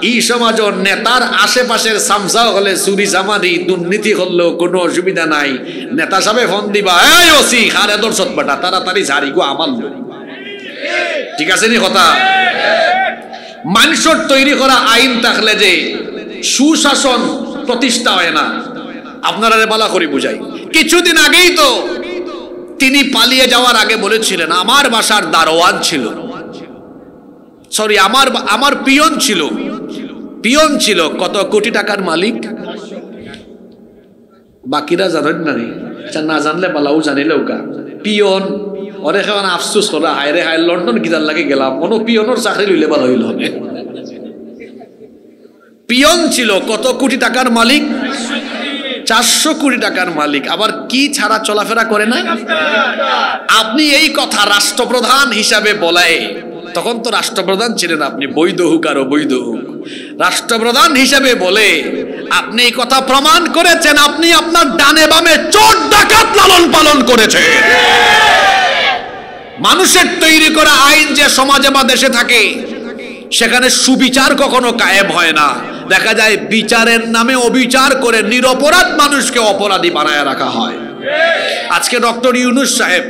এই সমাজ নেতার আশেপাশের সামসাও হলে চুরি চামারি দুর্নীতি হলেও কোনো অসুবিধা নাই। নেতা সাহেব ফোন দিবা, এই ওসি হারে দর্শক বাটা তাড়াতাড়ি ঝাড়ি গো আমার লোক। ঠিক আছে নি কথা? মানুষের তৈরি করা আইন থাকলে যে সুশাসন প্রতিষ্ঠা হয় না। আপনারা বালা করে বুঝাই, কিছুদিন আগেই তো তিনি পালিয়ে যাওয়ার আগে বলেছিলেন, আমার বাসার দারোয়ান ছিল, সরি আমার পিয়ন ছিল কত কোটি টাকার মালিক। বাকিরা জানেন না, না জানলে পালাও জানিলেও কা পিয়ন ওরে এখন আফসোস করা, হায় রে হায়, লন্ডন কিদার লাগে গেলাম, কোনো পিয়নের চাকরি লইলে ভালো হইল। পিয়ন ছিল কত কোটি টাকার মালিক, 400 কোটি টাকার মালিক, আবার কি ছাড়া চলাফেরা করে না। আপনি এই কথা রাষ্ট্রপ্রধান হিসাবে বলায়, তখন তো রাষ্ট্রপ্রধান ছিলেন আপনি, বৈধ হোক আর অবৈধ হোক, রাষ্ট্রপ্রধান হিসাবে বলে আপনি এই কথা প্রমাণ করেছেন আপনি আপনার ডানে বামে চোর ডাকাত লালন পালন করেছেন। মানুষের তৈরি করা আইন যে সমাজে বা দেশে থাকে, সেখানে সুবিচার কখনো কায়েম হয় না। দেখা যায় বিচারের নামে অবিচার করে নিরপরাধ মানুষকে অপরাধী বানায় রাখা হয়। আজকে ডক্টর ইউনূস সাহেব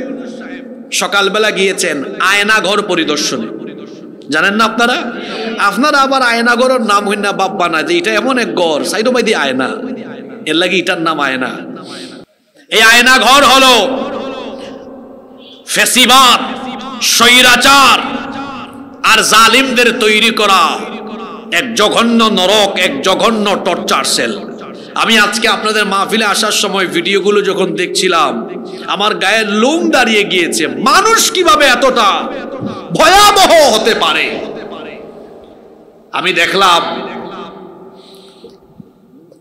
সকালবেলা গিয়েছেন আয়নাঘর পরিদর্শনে, জানেন না আপনারা আবার আয়নাঘরের নাম হই না বাপ্পা না, যে এটা এমন এক ঘর সাইড বাইদি আয়না, এর লাগে এটার নাম আয়না। এই আয়নাঘর হলো ফেসিবাদ, স্বৈরাচার আর জালিমদের তৈরি করা এক জঘন্য নরক, এক জঘন্য টর্চার সেল। আমি আজকে আপনাদের মাহফিলে আসার সময় ভিডিওগুলো যখন দেখছিলাম, আমার গায়ের লোম দাঁড়িয়ে গিয়েছে। মানুষ কিভাবে এতটা ভয়াবহ হতে পারে? আমি দেখলাম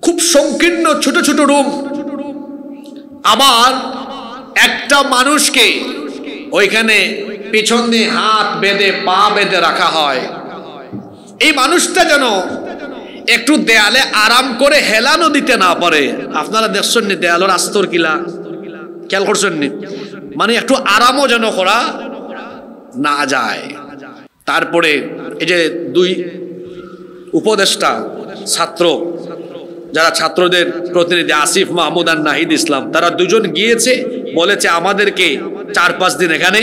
খুব সংকীর্ণ ছোট ছোট রুম, আবার একটা মানুষকে ওইখানে পিছন দিয়ে হাত বেঁধে পা বেঁধে রাখা হয়। এই মানুষটা যেন একটু দেয়ালে আরাম করে হেলানো দিতে না পারে। আপনারা দেখছেন নি দেয়ালের আস্তর কিলা, খেয়াল করছেন নি? মানে একটু আরামও যেন করা না যায়। তারপরে এই যে দুই উপদেষ্টা ছাত্র, যারা ছাত্রদের প্রতিনিধি, আসিফ মাহমুদ আর নাহিদ ইসলাম, তারা দুজন গিয়েছে, বলেছে আমাদেরকে 4-5 দিন এখানে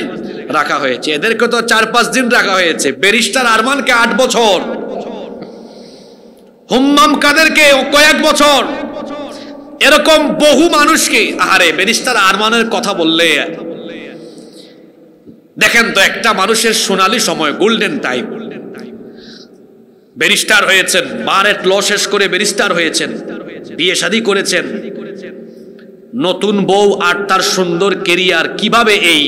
রাখা হয়েছে। এদেরকে তো 4-5 দিন রাখা হয়েছে, ব্যারিস্টার আরমানকে 8 বছর, হুম্মাম কাদেরকে কয়েক বছর, এরকম বহু মানুষকে। আরে ব্যারিস্টার আরমানের কথা বললে দেখেন তো, একটা মানুষের সোনালী সময়, গোল্ডেন টাইম। ব্যারিস্টার হয়েছেন, বারেট ল শেষ করে ব্যারিস্টার হয়েছেন, বিয়ে শাদী করেছেন, নতুন বউ আর তার সুন্দর কেরিয়ার কিভাবে এই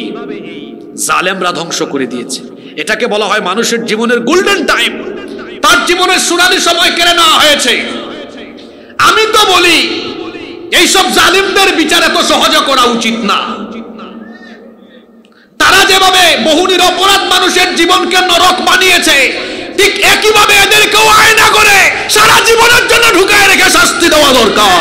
জালেমরা ধ্বংস করে দিয়েছে। এটাকে বলা হয় মানুষের জীবনের গোল্ডেন টাইম। তার জীবনের সোনালী সময় কেড়ে নেওয়া হয়েছে। আমি তো বলি এইসব জালিমদের বিচার এত সহজে করা উচিত না। তারা যেভাবে বহু নিরপরাধ মানুষের জীবনকে নরক বানিয়েছে, ঠিক একইভাবে এদেরকেও আয়না করে সারা জীবনের জন্য ঢুকায় রেখে শাস্তি দেওয়া দরকার।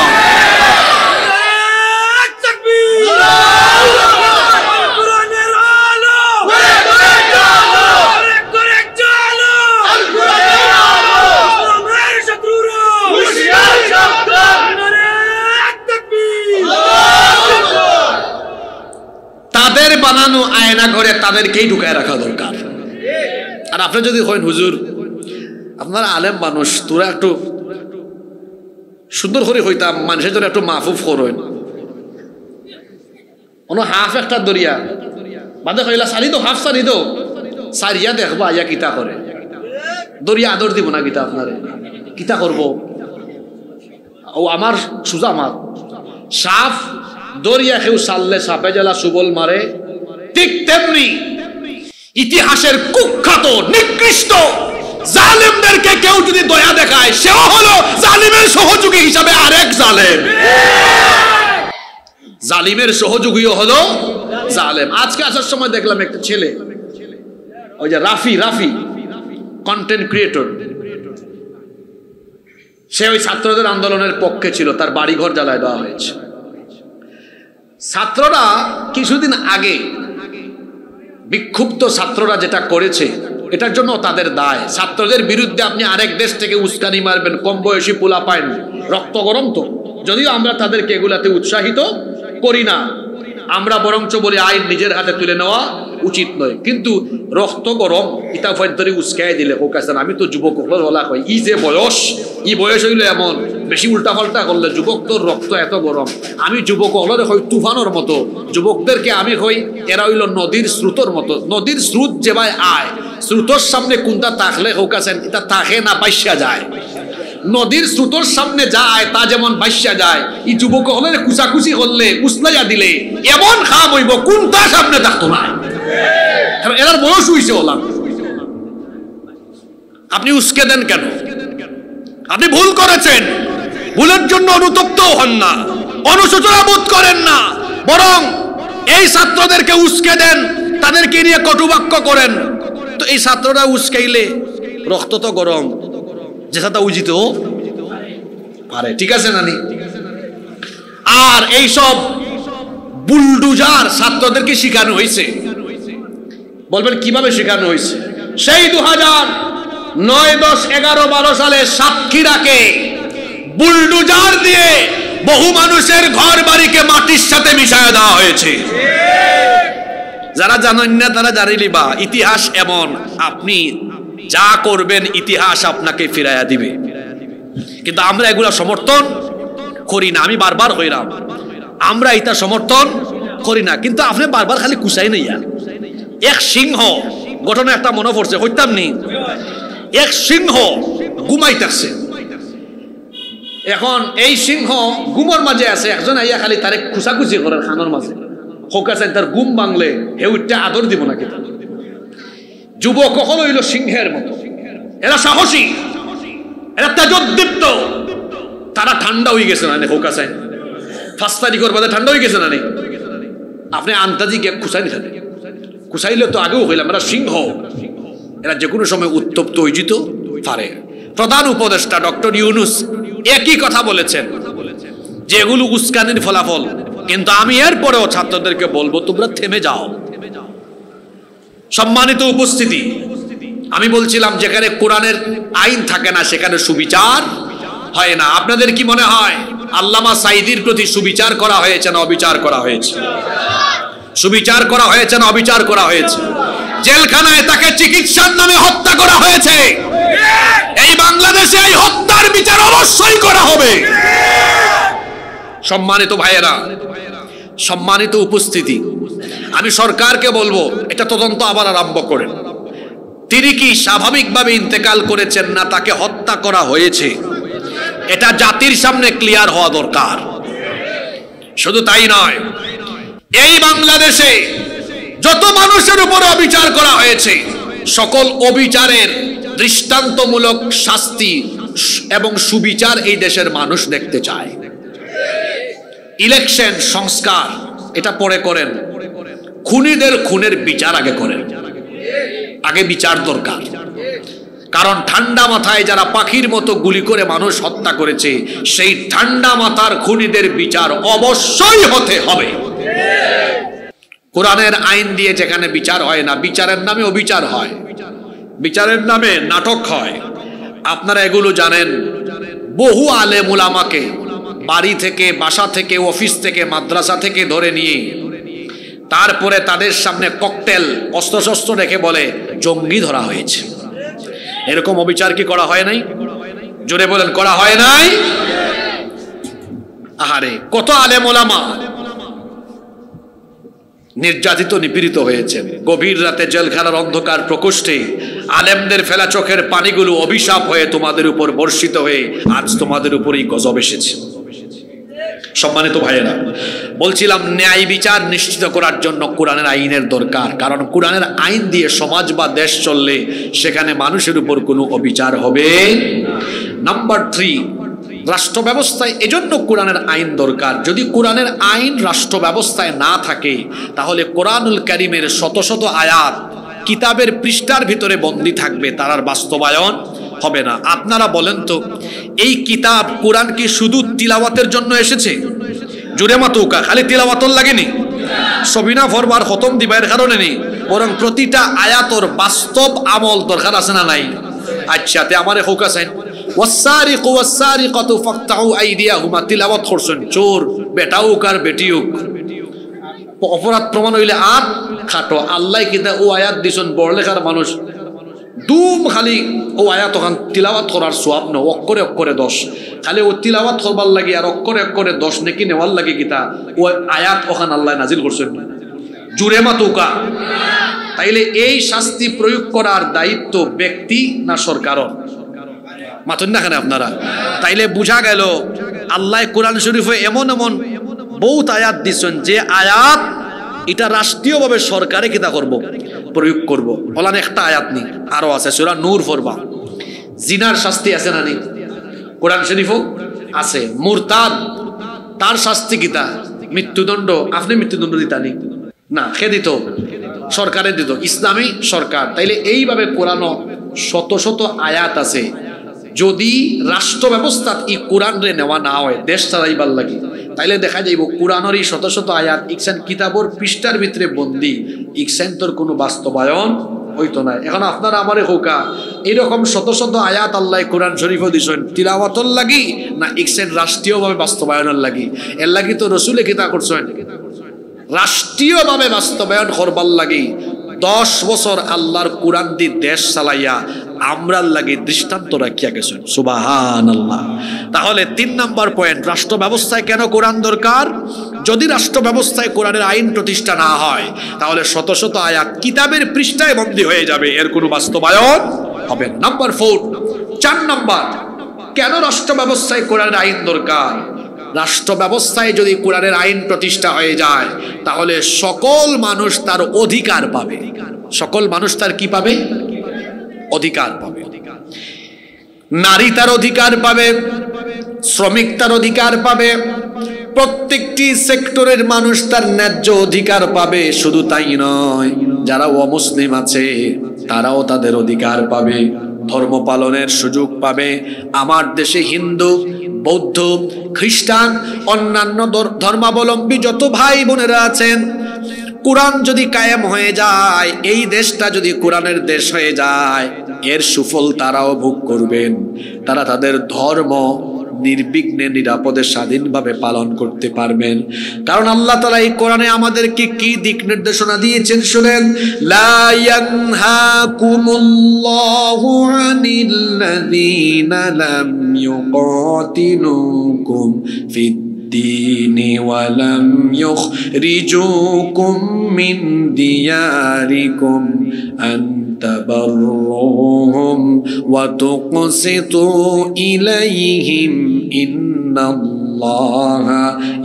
তাদের বানানো আয়না ঘরে তাদেরকেই ঢুকায় রাখা দরকার। আর আপনি যদি কইন হুজুর আপনারা আলেম মানুষ, তোরা একটু সুন্দর করে হইতাম, মানুষের জন্য একটু মাহফুফ করেন, হাফ একটা দরিয়া বাদে কইলা সারি দো, হাফ সারি দো, সারিয়া দেখবো আইয়া কিতা করে, দরিয়া আদর দিব না কিতা আপনারে কিতা করব। ও আমার সুজা মাত সাফ দরিয়া কেউ সারলে সাপে জ্বালা সুবল মারে, ঠিক তেমনি ইতিহাসের কুখ্যাত নিকৃষ্ট জালেমদেরকে কেউ যদি দয়া দেখায় সেও হলো জালিমের সহযোগী হিসাবে আরেক জালেম। জালিমের সহযোগীও হলো জালেম। আজকে আসার সময় দেখলাম একটা ছেলে, ওই যে রাফি কন্টেন্ট ক্রিয়েটর, সে ওই ছাত্রদের আন্দোলনের পক্ষে ছিল, তার বাড়িঘর জ্বালায় দেওয়া হয়েছে। ছাত্ররা কিছুদিন আগে বিক্ষুব্ধ ছাত্ররা যেটা করেছে এটার জন্য তাদের দায়। ছাত্রদের বিরুদ্ধে আপনি আরেক দেশ থেকে উস্কানি মারবেন, কম বয়সী পোলা পাইন, রক্ত গরম তো, যদিও আমরা তাদেরকে এগুলাতে উৎসাহিত করি না, আমরা বরঞ্চ বলি আইন নিজের হাতে তুলে নেওয়া উচিত নয়। কিন্তু রক্ত গরম ইতা ফয়ন্তরি উস্কাই দিলে ও কাছে আমি তো যুবক বলা হয়, ই যে বয়স, ই বয়স হইলো এমন, বেশি উল্টা পাল্টা করলে যুবক তোর রক্ত এত গরম। আমি যুবক হলে হই তুফানোর মতো, যুবকদেরকে আমি হই এরা হইল নদীর স্রোতর মতো। নদীর স্রোত যে ভাই আয়, স্রোতর সামনে কোনটা তাকলে হোক আছেন এটা তাকে না বাইসা যায়, নদীর স্রোতর সামনে যায় তা যেমন বাইসা যায়, এই যুবক হলে কুচাকুচি করলে উসলাইয়া দিলে এমন খাম হইব কোনটা সামনে থাকতো না, এরার বয়স হইছে হলাম। আপনি উস্কে দেন কেন? আপনি ভুল করেছেন, ভুলের জন্য অনুতপ্ত হন না, অনুশোচনা বোধ করেন না, বরং এই ছাত্রদেরকে উস্কে দেন, তাদেরকে নিয়ে কটুবাক্য করেন। তো এই ছাত্ররা উস্কাইলে রক্ত তো গরম, যেটা উজিত পারে, ঠিক আছে নানি? আর এইসব বুলডুজার ছাত্রদেরকে শিখানো হয়েছে। বলবেন কিভাবে শেখানো হয়েছে? সেই 2009, 10, 11, 12 সালে সাতক্ষীরাকে বুলডুজার দিয়ে বহু মানুষের ঘর বাড়িকে মাটির সাথে মিশায় দেওয়া হয়েছে। যারা জানেন না তারা জানিলি বা ইতিহাস এমন, আপনি যা করবেন ইতিহাস আপনাকে ফিরাইয়া দিবে। কিন্তু আমরা এগুলা সমর্থন করি না। আমি বারবার হইলাম আমরা এটা সমর্থন করি না, কিন্তু আপনি বারবার খালি কুচাই নাইয়া। এক সিংহ ঘটনা একটা মনে পড়ছে, হইতাম নি, এক সিংহ ঘুমাইতেছে। এখন এই সিংহ ঘুমর মাঝে আছে, একজন আইয়া খালি তারে খুচাখুচি করেন খানোর মাঝে, হোকাছেন তার ঘুম ভাঙলে হে উঠতে আদর দিব না কিন্তু। যুবক কখনো হইল সিংহের মতো, এরা সাহসী, এরা তেজোদ্দীপ্ত, তারা ঠান্ডা হয়ে গেছে না হোকাছেন 5 তারিখের বাদে ঠান্ডা হয়ে গেছে না। আপনি আন্তাজি কে খুচাই খানে, কুচাইলে তো আগেও হইলাম এরা সিংহ, এরা যে কোনো সময় উত্তপ্ত হয়ে যেত পারে। প্রধান উপদেষ্টা ডক্টর ইউনূস একই কথা বলেছেন যে এগুলো উস্কানির ফলাফল। কিন্তু আমি এরপরেও ছাত্রদেরকে বলবো তোমরা থেমে যাও। সম্মানিত উপস্থিতি, আমি বলছিলাম যেখানে কোরআনের আইন থাকে না সেখানে সুবিচার হয় না। আপনাদের কি মনে হয় আল্লামা সাঈদীর প্রতি সুবিচার করা হয়েছে না অবিচার করা হয়েছে? সুবিচার করা হয়েছে না অবিচার করা হয়েছে? জেলখানায় তাকে চিকিৎসার নামে হত্যা করা হয়েছে। এই বাংলাদেশে এই হত্যার বিচার অবশ্যই করা হবে। সম্মানিত ভাইয়েরা, সম্মানিত উপস্থিতি, আমি সরকারকে বলবো এটা তদন্ত আবার আরম্ভ করেন। তিনি কি স্বাভাবিকভাবে ইন্তেকাল করেছেন না তাকে হত্যা করা হয়েছে, এটা জাতির সামনে ক্লিয়ার হওয়া দরকার। শুধু তাই নয়, এই বাংলাদেশে যত মানুষের উপর অবিচার করা হয়েছে সকল অবিচারের দৃষ্টান্তমূলক শাস্তি এবং সুবিচার এই দেশের মানুষ দেখতে চায়। ইলেকশন সংস্কার এটা পরে করেন, খুনিদের খুনের বিচার আগে করেন, আগে বিচার দরকার। কারণ ঠান্ডা মাথায় যারা পাখির মতো গুলি করে মানুষ হত্যা করেছে, সেই ঠান্ডা মাথার খুনিদের বিচার অবশ্যই হতে হবে। কোরআনের আইন দিয়ে যেখানে বিচার হয় না, বিচারের নামে অবিচার হয়, বিচারের নামে নাটক হয়। আপনারা এগুলো জানেন। বহু আলেম উলামাকে বাড়ি থেকে, বাসা থেকে, অফিস থেকে, মাদ্রাসা থেকে ধরে নিয়ে তারপরে তাদের সামনে ককটেল অস্ত্রশস্ত্র রেখে বলে জঙ্গি ধরা হয়েছে। এরকম অবিচার কি করা হয় নাই? জোরে বলেন, করা হয় নাই? আহারে, কত আলেম ওলামা নির্যাতিত, নিপীড়িত হয়েছেন। গভীর রাতে জেলখানার অন্ধকার প্রকোষ্ঠে আলেমদের ফেলা চোখের পানিগুলো অভিশাপ হয়ে তোমাদের উপর বর্ষিত হয়ে আজ তোমাদের উপরেই গজব এসেছে। সম্মানিত ভাইয়েরা, বলছিলাম ন্যায় বিচার নিশ্চিত করার জন্য কোরআনের আইনের দরকার। কারণ কোরআনের আইন দিয়ে সমাজ বা দেশ চললে সেখানে মানুষের উপর কোনো অবিচার হবে। নাম্বার 3, রাষ্ট্র ব্যবস্থায় এজন্য কোরআনের আইন দরকার। যদি কোরআনের আইন রাষ্ট্র ব্যবস্থায় না থাকে, তাহলে কোরআনুল কারীমের শত শত আয়াত কিতাবের পৃষ্ঠার ভিতরে বন্দী থাকবে, তার আর বাস্তবায়ন হবে না। আপনারা বলেন তো, এই কিতাব কোরআন কি শুধু তিলাওয়াতের জন্য এসেছে? জুরে মাতুকা, খালি তিলাওয়াতর লাগেনি, সবিনা ফরবার খতম দিবার কারণে নেই, বরং প্রতিটা আয়াতর বাস্তব আমল দরকার আছে না নাই? আচ্ছা, তে আমারে হোক আছেন ওয়াসারিকু ওয়াসারিকাতু ফাকতাউ আইদিয়াহুমা, তিলাওয়াত করছেন, চোর বেটা হোক আর বেটি হোক, অপরাধ প্রমাণ হইলে আর খাটো। আল্লাহ কিতা ও আয়াত দিছেন বড়লেখার মানুষ দুম খালি ও আয়াত ওখান তিলাওয়াত করার সোয়াব না, অক্ষরে অক্ষরে 10, খালি ও তিলাওয়াত করবার লাগে আর অক্ষরে অক্ষরে 10 নাকি নেওয়ার লাগে কিতা ও আয়াত ওখান আল্লাহ নাজিল করছেন। জুরে মাতুকা। তাইলে এই শাস্তি প্রয়োগ করার দায়িত্ব ব্যক্তি না সরকারের? মাতুন না কেন আপনারা? তাইলে বুঝা গেল আল্লাহ কোরআন শরীফে এমন এমন বহুত আয়াত দিচ্ছেন যে আয়াত এটা রাষ্ট্রীয়ভাবে সরকারে কিতা করব, প্রয়োগ করব। বলান একটা আয়াত নেই, আরো আছে। সূরা নূর পড়বা, জিনার শাস্তি আছে না নেই? কোরআন শরীফও আছে। মুরতাদ, তার শাস্তি কিতা? মৃত্যুদণ্ড। আপনি মৃত্যুদণ্ড দিতা নি না, খে দিত? সরকারে দিত, ইসলামী সরকার। তাইলে এইভাবে কোরআন শত শত আয়াত আছে। যদি রাষ্ট্র ব্যবস্থা এই কোরআন রে নেওয়া না হয়, দেশ চালাইবার লাগে, তাইলে দেখা যাইব কোরআনের এই শত শত আয়াত ইকসান কিতাবর পৃষ্ঠার ভিতরে বন্দি, ইকসান তোর কোনো বাস্তবায়ন হইতো না। এখন আপনারা আমারে হোকা এইরকম শত শত আয়াত আল্লাহ কোরআন শরীফও দিছেন তিলাওয়াতর লাগি না ইকসান রাষ্ট্রীয়ভাবে বাস্তবায়নের লাগি? এর লাগি তো রসুলে কিতা করছেন, রাষ্ট্রীয়ভাবে বাস্তবায়ন করবার লাগি 10 বছর আল্লাহর কোরআন দি দেশ চালাইয়া আমরার লাগি দৃষ্টান্ত রাখিয়া গেছেন। সুবহানাল্লাহ। তাহলে 3 নাম্বার পয়েন্ট, রাষ্ট্র ব্যবস্থায় কেন কোরআন দরকার? যদি রাষ্ট্র ব্যবস্থায় কোরআনের আইন প্রতিষ্ঠা না হয়, তাহলে শত শত আয়াত কিতাবের পৃষ্ঠায় বন্দী হয়ে যাবে, এর কোনো বাস্তবায়ন হবে না। নাম্বার 4 নাম্বার, কেন রাষ্ট্র ব্যবস্থায় কোরআনের আইন দরকার? রাষ্ট্র ব্যবস্থায় যদি কোরআনের আইন প্রতিষ্ঠা হয়ে যায়, তাহলে সকল মানুষ তার অধিকার পাবে। সকল মানুষ তার কি পাবে? অধিকার পাবে। নারী তার অধিকার পাবে, শ্রমিক তার অধিকার পাবে, প্রত্যেকটি সেক্টরের মানুষ তার ন্যায্য অধিকার পাবে। শুধু তাই নয়, যারা অমুসলিম আছে তারাও তাদের অধিকার পাবে, ধর্ম পালনের সুযোগ পাবে। আমার দেশে হিন্দু, বৌদ্ধ, খ্রিস্টান, অন্যান্য ধর্মাবলম্বী যত ভাই বোনেরা আছেন, কোরআন যদি কায়েম হয়ে যায়, এই দেশটা যদি কোরআনের দেশ হয়ে যায়, এর সুফল তারাও ভোগ করবেন। তারা তাদের ধর্ম নির্বিঘ্নে নিরাপদে স্বাধীনভাবে পালন করতে পারবেন। কারণ আল্লাহ তাআলা এই কোরআনে আমাদেরকে কি দিক নির্দেশনা দিয়েছেন শুনেন। লা ইয়ানহাকুমুল্লাহু আনিল্লাযীনা লাম ইউকাতিলুকুম ফিদ্দীনি ওয়া লাম ইউখরিজুকুম মিন দিয়ারিকুম আন তাবাররুহুম ওয়া তুকসিতু ইলাইহিম ইন্নাল্লাহা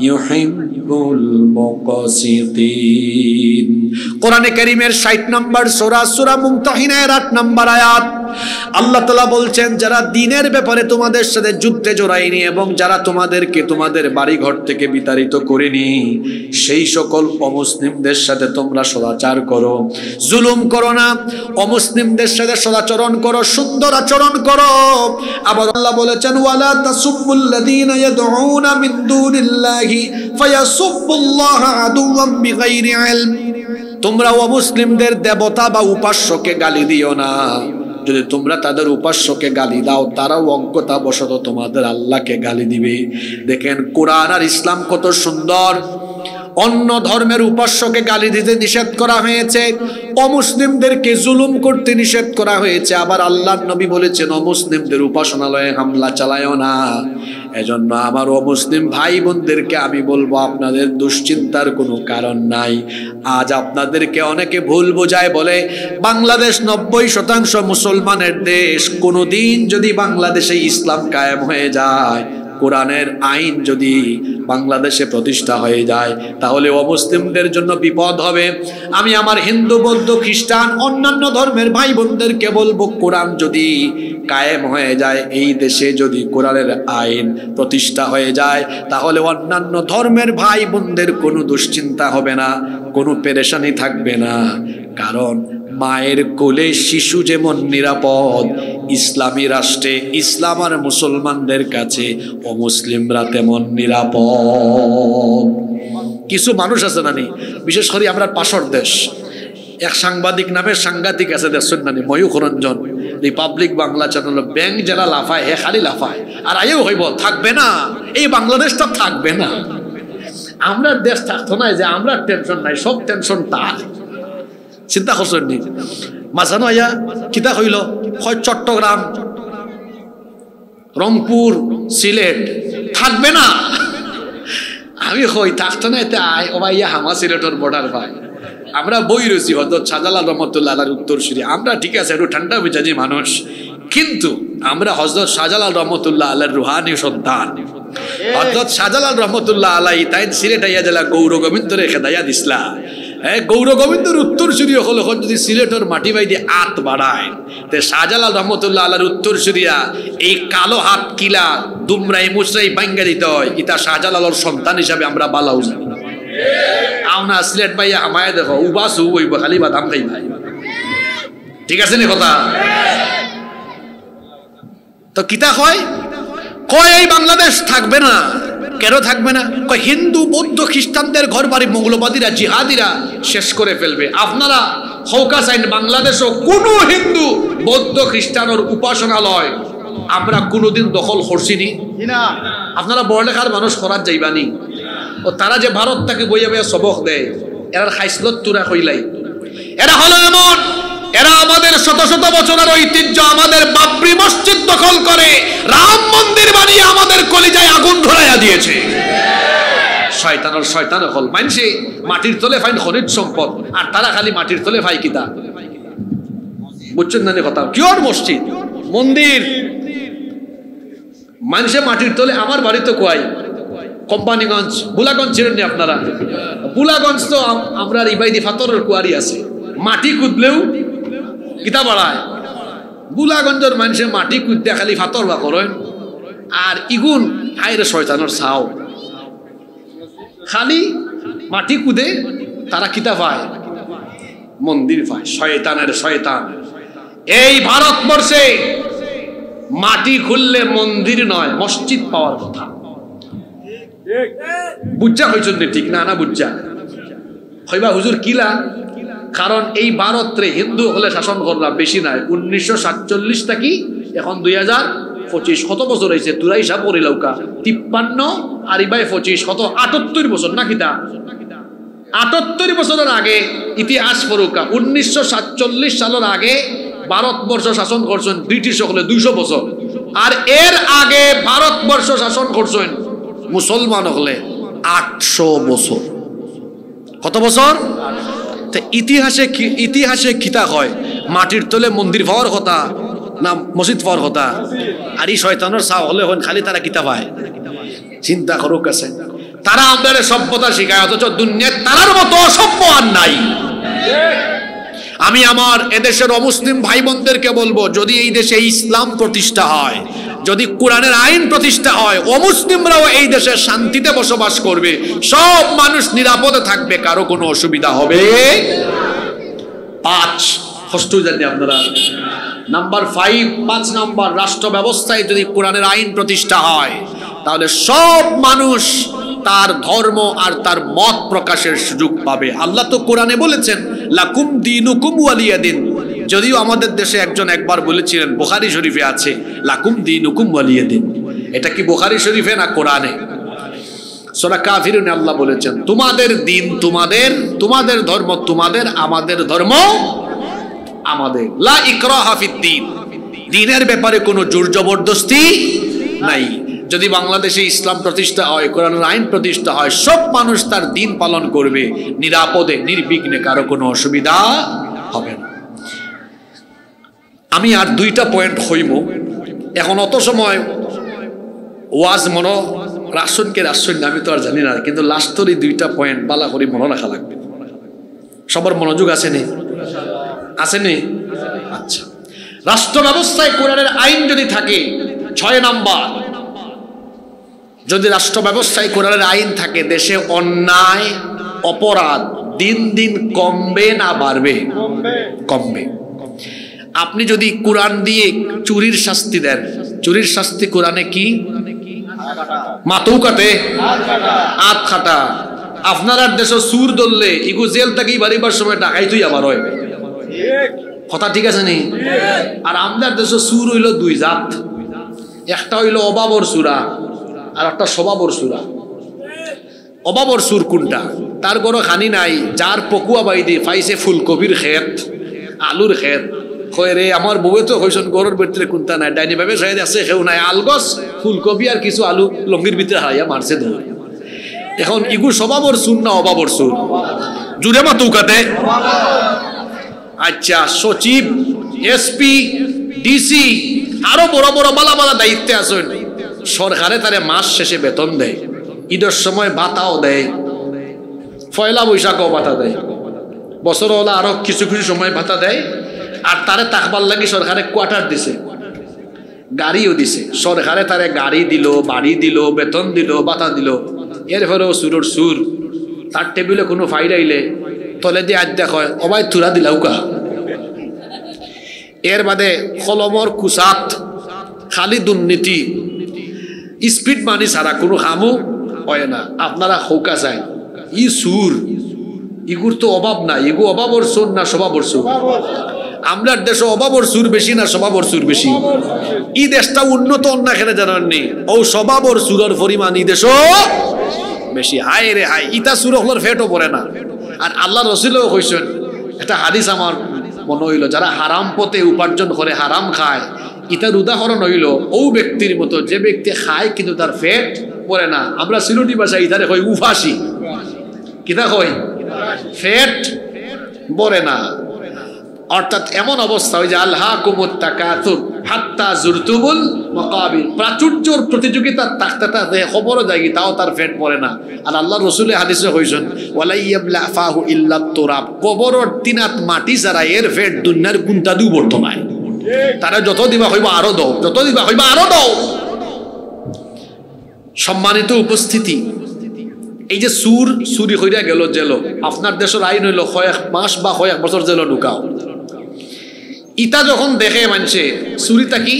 ইউহিব্বুল মুকসিতিন। কোরআনে কারীমের 60 নম্বর সূরা সূরা মুমতাহিনার 8 নম্বর আয়াত। আল্লাহ তাআলা বলছেন যারা দ্বীনের ব্যাপারে তোমাদের সাথে যুদ্ধে জড়ায়নি এবং যারা তোমাদেরকে তোমাদের বাড়ি ঘর থেকে বিতাড়িত করেনি সেই সকল অমুসলিমদের সাথে তোমরা সদাচার করো, জুলুম করো না, অমুসলিমদের সাথে সদাচরণ করো, সুন্দর আচরণ করো। আবার আল্লাহ বলেছেন ওয়ালা তাসুবুল্লাযীনা ইয়াদউনা মিন দুনিল্লাহি ফায়াসুবুল্লাহা আদুওয়াম বিগাইরি ইলম। তোমরা অমুসলিমদের দেবতা বা উপাস্যকে গালি দিও না। যদি তোমরা তাদের উপাস্যকে গালি দাও তারাও অজ্ঞতা বশত তোমাদের আল্লাহকে গালি দিবে। দেখেন কোরআন আর ইসলাম কত সুন্দর। অন্য ধর্মের উপাস্যকে গালি দিতে নিষেধ করা হয়েছে, অমুসলিমদেরকে জুলুম করতে নিষেধ করা হয়েছে। আবার আল্লাহর নবী বলেছেন অমুসলিমদের উপাসনালয়ে হামলা চালায়ও না। এজন্য আমার অমুসলিম ভাই বোনদেরকে আমি বলবো আপনাদের দুশ্চিন্তার কোনো কারণ নাই। আজ আপনাদেরকে অনেকে ভুল বোঝায়, বলে বাংলাদেশ 90% মুসলমানের দেশ। কোনোদিন যদি বাংলাদেশে ইসলাম কায়েম হয়ে যায়, কোরআনের আইন যদি বাংলাদেশে প্রতিষ্ঠা হয়ে যায়, তাহলে অমুসলিমদের জন্য বিপদ হবে। আমি আমার হিন্দু বৌদ্ধ খ্রিস্টান অন্যান্য ধর্মের ভাই বোনদেরকে বলবো কোরআন যদি কায়েম হয়ে যায়, এই দেশে যদি কোরআনের আইন প্রতিষ্ঠা হয়ে যায়, তাহলে অন্যান্য ধর্মের ভাই বোনদের কোনো দুশ্চিন্তা হবে না, কোনো পেরেশানি থাকবে না। কারণ মায়ের কোলে শিশু যেমন নিরাপদ, ইসলামী রাষ্ট্রে ইসলাম আর মুসলমানদের কাছে অমুসলিমরা তেমন নিরাপদ। কিছু মানুষ আছে নানি, বিশেষ করে আমরা পাশের দেশ, এক সাংবাদিক নামের সাংঘাতিক আছে দেখছেন নানি, Mayukh Ranjan, Republic Bangla channel, bank যারা লাফায় হে খালি লাফায়, আর আয়ও হইব থাকবে না, এই বাংলাদেশটা থাকবে না। আমরা দেশ থাকতো না যে আমরা টেনশন নাই, সব টেনশন তার। চিন্তা করছেন নি মাঝানো আয়া কিতা হইল, হয় চট্টগ্রাম, রংপুর, সিলেট থাকবে না। আমি হই থাকতো না, এতে আয় ও ভাইয়া হামা সিলেটের বর্ডার ভাই। আমরা বই রয়েছি হযরত শাহজালাল রহমতুল্লাহ আলাইহির উত্তরসূরি। আমরা ঠিক আছে একটু ঠান্ডা মেজাজি মানুষ, কিন্তু আমরা হযরত শাহজালাল রহমতুল্লাহ আলাইহির রুহানি সন্তান। হযরত শাহজালাল রহমতুল্লাহ আলাইহি তাই সিলেট আইয়া জেলা গৌর গোবিন্দরে খেদাইয়া দিসলা। গৌর গোবিন্দর উত্তরসূরি হল যদি সিলেটের মাটি বাই দিয়ে আত বাড়ায়, তে শাহজালাল রহমতুল্লাহ আলাইহির উত্তরসূরিয়া এই কালো হাত কিলা দুমরাই মুসরাই বাঙ্গা দিতে হয়, ইতা শাহজালালের সন্তান হিসাবে আমরা বালাউ জানি। আওনা সিলেট ভাইয়া আমায় দেখো উবাসু ওইব খালি বাদাম খাই ভাই, ঠিক আছে নি কথা? তো কিতা কয় কয় এই বাংলাদেশ থাকবে না। কেন থাকবে না? কয় হিন্দু বৌদ্ধ খ্রিস্টানদের ঘর বাড়ি মৌলবাদীরা জিহাদিরা শেষ করে ফেলবে। আপনারা হৌকা চাইন বাংলাদেশও কোনো হিন্দু বৌদ্ধ খ্রিস্টানের উপাসনালয় আমরা কোনোদিন দখল করছিনি না। আপনারা বড়লেখার মানুষ করার যাইবানি, ও তারা যে ভারত থেকে বইয়া বইয়া সবক দেয়, এরা খাইসলত তুরা কইলাই, এরা হলো এমন, এরা আমাদের শত শত বছরের ঐতিহ্য, আমাদের বাবরি মসজিদ দখল করে রাম মন্দির বানিয়ে আমাদের কলিজায় আগুন ধরাইয়া দিয়েছে। শয়তানের শয়তান হল মানছে মাটির তলে ফাইন খনিজ সম্পদ, আর তারা খালি মাটির তলে ফাই কিতা, বুঝছেন না কথা? কিয়র মসজিদ মন্দির মানুষে মাটির তলে। আমার বাড়ি তো কোয়াই কোম্পানিগঞ্জ, বুলাগঞ্জ ছিলেন নি আপনারা? বুলাগঞ্জ তো আমরা ইবাইদি ফাতরের কুয়ারি আছে, মাটি কুদলেও কিতা বাড়ায়। বুলাগঞ্জের মানুষে মাটি কুদতে খালি ফাতর বা করেন, আর ইগুন হাইরে শয়তানের ছাও, খালি মাটি কুদে তারা কিতা পায়, মন্দির পায়। শয়তানের শয়তান। এই ভারতবর্ষে মাটি খুললে মন্দির নয় মসজিদ পাওয়ার কথা। বুঝা হয়েছেন ঠিক না? না বুঝা হইবা হুজুর কিলা? কারণ এই ভারতে হিন্দু হলে শাসন করলাম বেশি নাই, 1947 থাকি এখন 2025, কত বছর হয়েছে? তুরা হিসাব করি লৌকা, 53 আর ইবাই 25, কত 78 বছর না কিতা? 78 বছরের আগে ইতিহাস পড়ুকা। 1947 সালের আগে ভারতবর্ষ শাসন করছেন ব্রিটিশ হলে 200 বছর, আর এর আগে ভারতবর্ষ শাসন করছেন মুসলমান হলে 800 বছর। কত বছর? ইতিহাসে কিতা হয় মাটির তলে মন্দির পাওয়ার কথা না মসজিদ পাওয়ার কথা? আর এই শয়তানের ছাও হলে হন খালি তারা কিতা পায়। চিন্তা করুক আছে, তারা আমাদের সভ্যতা শিখায়, অথচ দুনিয়ায় তারার মতো অসভ্য আর নাই। আমি আমার এদেশের অমুসলিম ভাই বোনদেরকে বলবো, যদি এই দেশে ইসলাম প্রতিষ্ঠা হয়, যদি কোরআনের আইন প্রতিষ্ঠা হয়, অমুসলিমরাও এই দেশে শান্তিতে বসবাস করবে, সব মানুষ নিরাপদে থাকবে, কারো কোনো অসুবিধা হবে। 5 ষষ্ঠ জানি আপনারা নাম্বার 5 নাম্বার, রাষ্ট্র ব্যবস্থায় যদি কোরআনের আইন প্রতিষ্ঠা হয়, তাহলে সব মানুষ তার ধর্ম আর তার মত প্রকাশের সুযোগ পাবে। আল্লাহ তো কোরআনে বলেছেন লাকুম দীনুকুম ওয়ালিয়া দিন। যদিও আমাদের দেশে একজন একবার বলেছিলেন, বুখারী শরীফে আছে, লাকুম দীনুকুম ওয়ালিয়া দিন। এটা কি বুখারী শরীফে না কোরআনে? সূরা কাফিরুনে আল্লাহ বলেছেন তোমাদের দিন তোমাদের, তোমাদের ধর্ম তোমাদের, আমাদের ধর্ম আমাদের। লা ইকরাহা ফিদ্দীন, দ্বীনের ব্যাপারে কোনো জোর জবরদস্তি নাই। যদি বাংলাদেশে ইসলাম প্রতিষ্ঠা হয়, কোরআনের আইন প্রতিষ্ঠা হয়, সব মানুষ তার দিন পালন করবে নিরাপদে, নির্বিঘ্নে, কারো কোনো অসুবিধা হবে না। আমি আর 2টা পয়েন্ট হইব। এখন অত সময় ওয়াজ মনো রাসনকে রাসন আমি তো আর জানি না, কিন্তু লাস্টের এই 2টা পয়েন্ট বালা করে মনে রাখা লাগবে। সবার মনোযোগ আসেনি? আসেনি? আচ্ছা, রাষ্ট্র ব্যবস্থায় কোরআনের আইন যদি থাকে, 6 নাম্বার, যদি রাষ্ট্র ব্যবস্থায় কোরআনের আইন থাকে, দেশে অন্যায় অপরাধ দিন দিন কমবে না বাড়বে? কমবে। আপনি যদি কোরআন দিয়ে চুরির শাস্তি দেন, চুরির শাস্তি কোরআনে কি? মাথাও কাটে, আত খাটা। আপনার দেশে সুর ধরলে ইগু জেল থাকি বাড়িবার সময় ডাকাইতুই আবার হয়, কথা ঠিক আছে নি? আর আমাদের দেশে সুর হইল 2 জাত, একটা হইল অভাবর সুরা আর একটা স্বভাবর সুরা। অভাবর সুর কোনটা? তার কোনো খানি নাই, যার পকুয়া বাইদি পাইছে ফুলকপির ক্ষেত, আলুর ক্ষেত, কয় রে আমার বউয়ে তো হইছেন গরুর ভিতরে কোনটা নাই, ডাইনি ভাবে সাইড আছে কেউ নাই, আলগস ফুলকপি আর কিছু আলু লঙ্গির ভিতরে হাইয়া মারছে ধরে। এখন ইগু স্বভাবর সুর না অভাবর সুর? জুড়ে মা তুকাতে। আচ্ছা, সচিব, এসপি, ডিসি, আরো বড় বড় বালা বালা দায়িত্বে আছেন, সরকারে তারে মাস শেষে বেতন দেয়, ঈদের সময় ভাতাও দেয়, পয়লা বৈশাখও ভাতা দেয়, বছর হলে আরো কিছু কিছু সময় ভাতা দেয়। আর তারে তাকবার লাগি সরকারে কোয়ার্টার দিছে, গাড়িও দিছে, সরকারে তারে গাড়ি দিল, বাড়ি দিল, বেতন দিল, ভাতা দিল। এরপরেও সুরের সুর, তার টেবিলে কোনো ফাইল আইলে তলে দিয়ে আজ দেখ হয় অবাই তুরা দিলাও কা। এর বাদে কলমর কুসাত, খালি দুর্নীতি, স্পিড মানি ছাড়া কোনো কামও হয় না। আপনারা হৌকা যায় ই সুর, ইগুর তো অভাব না, ইগু অভাবর সুর না স্বভাবর সুর? আমরা দেশে অভাবর সুর বেশি না স্বভাবর সুর বেশি? ই দেশটা উন্নত অন্য খেলে জানাননি, ও স্বভাবর সুরের পরিমাণ ই দেশ বেশি। হায় রে হায়, ইটা সুর হলোর ফেটও পড়ে না। আর আল্লাহ রসুলও কইছেন, একটা হাদিস আমার মনে হইল, যারা হারাম পথে উপার্জন করে হারাম খায়, ইটার উদাহরণ হইল ও ব্যক্তির মতো যে ব্যক্তি খায় কিন্তু তার ফেট পড়ে না। আমরা সিলুটি ভাষায় ইটারে কই উফাসি, কিতা কই? ফেট পড়ে না। অর্থাৎ এমন অবস্থা ওই যে আলহাকুমুত তাকাতুর হাত্তা জুরতুমুল মাকাবির, প্রাচুর্যর প্রতিযোগিতার তাকতাটা খবরও যায়, তাও তার ফেট পড়ে না। আর আল্লাহ রসুল হাদিসে কইছেন ওয়ালা ইয়াবলা ফাহু ইল্লা তুরাব, কবরের তিনাত মাটি ছাড়া এর ফেট দুনিয়ার কোনটা দিও বর্তমানে। তারা যত দিবা হইবা আরো দাও, যত দিবা হইবা আরো দাও। সম্মানিত উপস্থিতি, এই যে সুর চুরি হইয়া গেল জেল, আপনার দেশের আইন হইল কয়েক মাস বা কয়েক বছর জেল ঢুকাও। ইটা যখন দেখে মানছে চুরিটা কি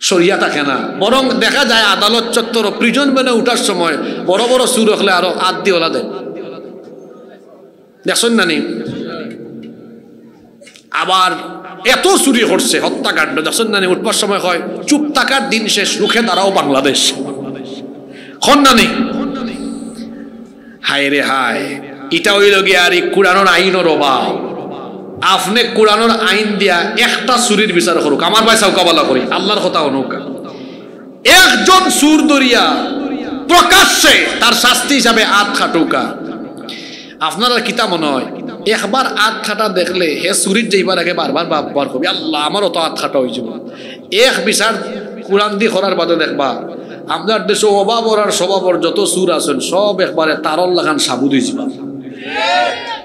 সরিয়া থাকে না, বরং দেখা যায় আদালত চত্বর প্রিজন বেনে উঠার সময় বড় বড় চুর হলে আরো আদ দিয়ে ওলা দেয়, দেখছেন না নি? আবার এত চুরি করছে হত্যাকাণ্ড, দেখছেন না নি? উঠবার সময় হয় চুপ থাকার দিন শেষ, রুখে দাঁড়াও বাংলাদেশ, খন না নি? হায় রে হায়, এটা হইল গিয়ে আর কোরআনের আইনের অভাব। আপনি কোরআনের আইন দিয়া একটা চুরির বিচার করুক, আমার ভাই সাউকাবালা করি, আল্লাহর কথা অনুকা। একজন চুর দরিয়া প্রকাশ্যে তার শাস্তি হিসাবে আট খাটুকা। আপনার কিতা মনে হয় একবার আট খাটা দেখলে হে চুরির যাইবার আগে বারবার বারবার কবি আল্লাহ আমারও তো আট খাটা হয়ে যাব। এক বিচার কোরআন দি করার বাদে দেখবা আপনার দেশে অভাবর আর স্বভাবর যত চুর আছেন সব একবারে তারল লাগান সাবুদ হয়ে যাবা।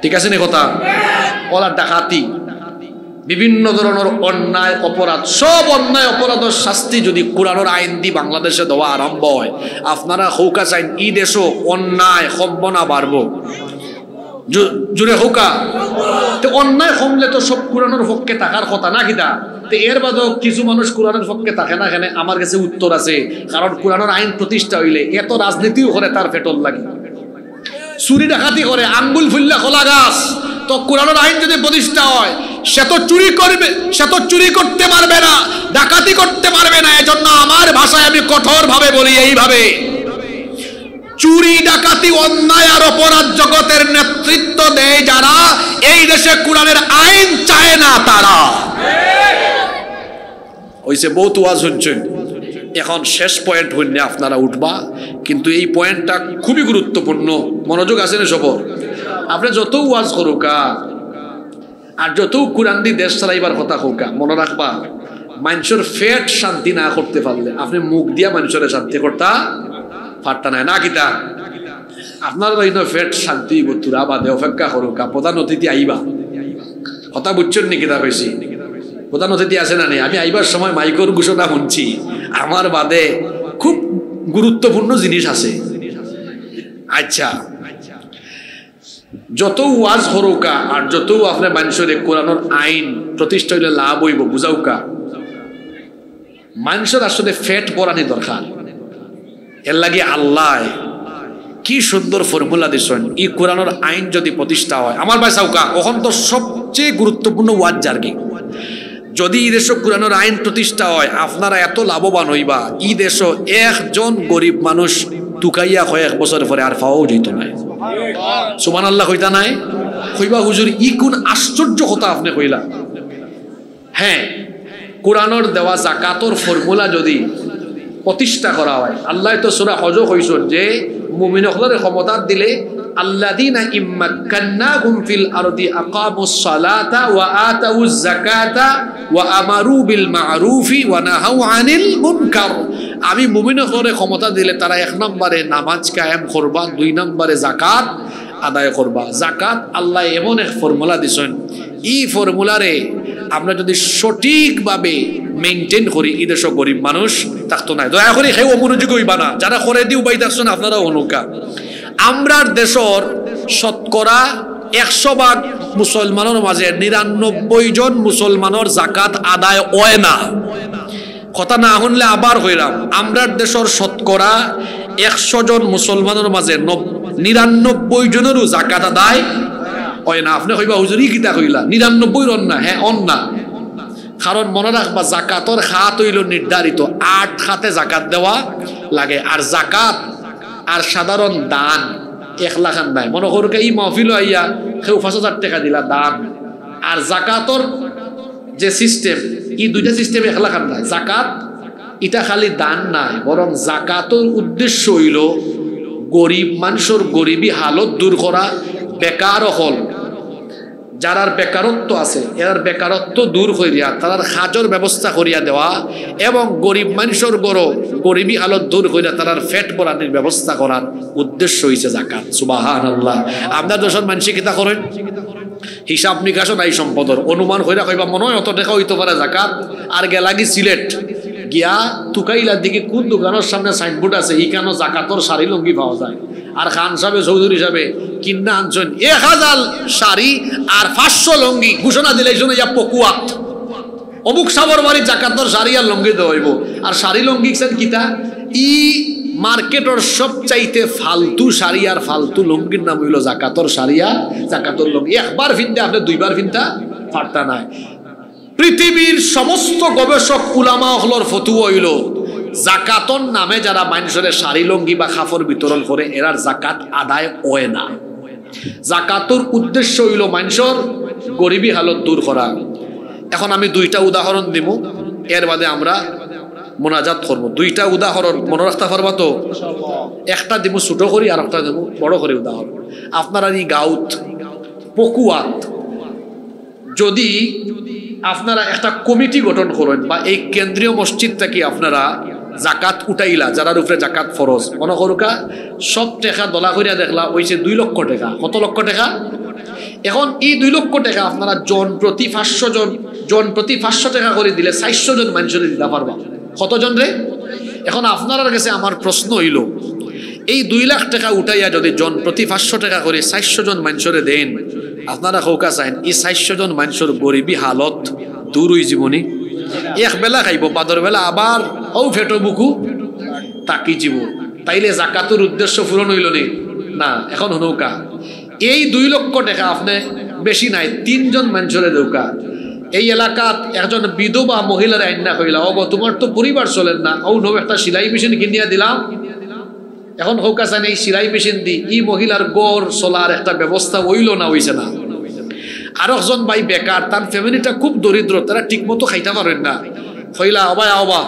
ঠিক আছে না কথা? ওলা ডাকাতি, বিভিন্ন ধরনের অন্যায় অপরাধ, সব অন্যায় অপরাধের শাস্তি যদি কোরআনের আইন দি বাংলাদেশে দেওয়া আরম্ভ হয়, আপনারা হৌকা চাইন ই দেশও অন্যায় কমব না বাড়বো? জুড়ে হৌকা। তো অন্যায় কমলে তো সব কোরআনের পক্ষে থাকার কথা না কিতা? তো এর বাদেও কিছু মানুষ কোরআনের পক্ষে থাকে না কেন? আমার কাছে উত্তর আছে, কারণ কোরআনের আইন প্রতিষ্ঠা হইলে এত রাজনীতিও করে তার পেটল লাগে, চুরি ডাকাতি করে, আঙ্গুল ফুল্লা খোলা গাছ। তো কোরআনের আইন যদি প্রতিষ্ঠা হয়, সে তো চুরি করবে, সে তো চুরি করতে পারবে না, ডাকাতি করতে পারবে না। এজন্য আমার ভাষায় আমি কঠোর ভাবে বলি এইভাবে, চুরি ডাকাতি অন্যায় আর অপরাধ জগতের নেতৃত্ব দেয় যারা, এই দেশে কোরআনের আইন চায় না তারা। ওইসে বহুত ওয়াজ হচ্ছেন, এখন শেষ পয়েন্ট হইলে আপনারা উঠবা, কিন্তু এই পয়েন্টটা খুবই গুরুত্বপূর্ণ। মনোযোগ আছে না সবর? আপনি যত ওয়াজ করুকা আর যত কোরআন দি দেশ চালাইবার কথা হোকা, মনে রাখবা মানুষের ফেট শান্তি না করতে পারলে আপনি মুখ দিয়া মানুষের শান্তি করতে পারতা নাই না কিতা? আপনার ফেট শান্তি বতুরা বাদে অপেক্ষা করুকা, প্রধান অতিথি আইবা, কথা বুঝছেন নি কিতা কইছি? প্রধান অতিথি আছে না নেই? আমি আইবার সময় মাইকর ঘোষণা শুনছি, আমার বাদে খুব গুরুত্বপূর্ণ জিনিস আছে। আচ্ছা, যত ওয়াজ হরৌকা আর যত আপনার মানুষের কোরআনের আইন প্রতিষ্ঠা হইলে লাভ হইব, বুঝাউকা মানুষের আসলে ফেট পরানি দরকার। এর লাগে আল্লাহ কি সুন্দর ফর্মুলা দিচ্ছেন, এই কোরআনের আইন যদি প্রতিষ্ঠা হয়, আমার ভাই চাউকা ওখান তো সবচেয়ে গুরুত্বপূর্ণ ওয়াজ জার্গি, যদি এই দেশ কোরআনের আইন প্রতিষ্ঠা হয় আপনারা এত লাভবান হইবা, এই দেশ একজন গরিব মানুষ টুকাইয়া কয়েক বছর পরে আর পাওয়াও যেত নাই। সুবহানাল্লাহ কইতা নাই? কইবা হুজুর ই কোন আশ্চর্য কথা আপনি কইলা। হ্যাঁ, কোরআনের দেওয়া যাকাতর ফর্মুলা যদি প্রতিষ্ঠা করা হয়, আল্লাহ তো সূরা হজ কইছেন যে মুমিনদের ক্ষমতা দিলে আল্লাযীনা ইম্মাক্কান্নাহুম ফিল আরদি আকামুস সালাতা ওয়া আতাউজ যাকাতা ওয়া আমারু বিল মা'রুফি ওয়া নাহাউ আনিল মুনকার। আমি মুমিনদের ক্ষমতা দিলে তারা এক নম্বরে নামাজ কায়েম করবা, দুই নম্বরে যাকাত আদায় করবা। যাকাত আল্লাহ এমন এক ফর্মুলা দিছেন, এই ফর্মুলারে আমরা যদি সঠিকভাবে মেনটেন করি, এই দেশ গরিব মানুষ থাকতো না। দয়া করে সেই অমনোযোগী হইবা না, যারা করে দিও বাই থাকছেন আপনারা অনুকা। আমরার দেশের শতকরা 100% মুসলমানের মাঝে 99 জন মুসলমানের যাকাত আদায় হয় না। কথা না শুনলে আবার হইলাম, আমরার দেশের শতকরা 100 জন মুসলমানের মাঝে 99 জনেরও যাকাত আদায় হয় না। আপনি কইবা হুজুরি কিতা কইলা 99 রন না? হ্যাঁ অন না, কারণ মনে রাখবা যাকাতর খাত হইল নির্ধারিত, 8 খাতে যাকাত দেওয়া লাগে। আর যাকাত আর সাধারণ দান 1 লাখ নাই। মনে করুক এই মহফিল আইয়া কেউ 5,000 টাকা দিলা দান, আর যাকাতর যে সিস্টেম, এই দুইটা সিস্টেম 1 লাখ নাই। যাকাত এটা খালি দান নাই, বরং যাকাতর উদ্দেশ্য হইল গরিব মানুষের গরিবী হালত দূর করা, বেকার হল যারার বেকারত্ব আছে এর বেকারত্ব দূর করিয়া তারার খাজর ব্যবস্থা করিয়া দেওয়া, এবং গরিব মানুষের গরিবী হালত দূর করিয়া তারার ফেট বরানির ব্যবস্থা করার উদ্দেশ্য হইছে যাকাত। সুবহানাল্লাহ। আপনার দেশের মানুষ কিতা করেন? হিসাব নিকাশও নাই সম্পদর, অনুমান কইরা কইবা মনে হয় অত টাকা হইতে পারে যাকাত। আর গেলাগি সিলেট গিয়া তুকাইলার দিকে কোন দোকানের সামনে সাইনবোর্ড আছে ইখানো জাকাতর শাড়ি লুঙ্গি পাওয়া যায়, আর খান সাহেব চৌধুরী সাহেবে কিনা আনছেন 1000 শাড়ি আর 500 লুঙ্গি, ঘোষণা দিলে ইয়া পকুয়াত অমুক সাবর বাড়ির জাকাতর শাড়ি আর লুঙ্গি দেওয়া হইব। আর শাড়ি লুঙ্গি কিতা ই মার্কেটর সবচাইতে ফালতু শাড়ি আর ফালতু লুঙ্গির নাম হইল জাকাতর শাড়ি আর জাকাতর লুঙ্গি। একবার ফিনতে আপনি দুইবার ফিনতা পারতা নাই। পৃথিবীর সমস্ত গবেষক উলামা হলর ফতুয়া হইল জাকাতর নামে যারা মানুষের শাড়ি লুঙ্গি বা কাপড় বিতরণ করে এরার জাকাত আদায় হয় না। জাকাতর উদ্দেশ্য হইল মানুষের গরিবী হালত দূর করা। এখন আমি 2টা উদাহরণ দিব, এর বাদে আমরা মোনাজাত করবো। 2টা উদাহরণ মনে রাখতে পারবা তো? একটা দিব ছোট করি আর একটা দেব বড় করে উদাহরণ। আপনারা এই গাউত পকুয়াত যদি আপনারা একটা কমিটি গঠন করেন বা এই কেন্দ্রীয় মসজিদ থেকে আপনারা জাকাত উঠাইলা, যারার উপরে জাকাত ফরজ, মনে করুকা সব টাকা দলা করিয়া দেখলা হইছে 2 লক্ষ টাকা। কত লক্ষ টাকা? এখন এই 2 লক্ষ টাকা আপনারা জন প্রতি 500 টাকা করে দিলে 400 জন মানুষের দিতে পারবা। কতজন রে? এখন আপনার কাছে আমার প্রশ্ন হইল, এই 2 লাখ টাকা উঠাইয়া যদি জন প্রতি 500 টাকা করে 400 জন মানুষের দেন, আপনারা কৌকা চাইন এই 400 জন মানুষের গরিবী হালত দূর হয়ে জীবনী? এক বেলা খাইব, বাদর বেলা আবার ও ফেটো বুকু তাকি জীব, তাইলে জাকাতুর উদ্দেশ্য পূরণ হইল নি? না। এখন নৌকা এই 2 লক্ষ টাকা আপনি বেশি নাই 3 জন মানুষের দৌকা। এই এলাকাত একজন বিধবা মহিলার আইনা হইলা, ও তোমার তো পরিবার চলেন না, ও নব একটা সেলাই মেশিন কিনিয়া দিলাম। এখন হৌকা চান এই সেলাই মেশিন দি ই মহিলার গড় চলার একটা ব্যবস্থা হইল না, হইছে না। আর একজন ভাই বেকার, তার ফ্যামিলিটা খুব দরিদ্র, তারা ঠিক মতো খাইতে পারেন না। হইলা অবা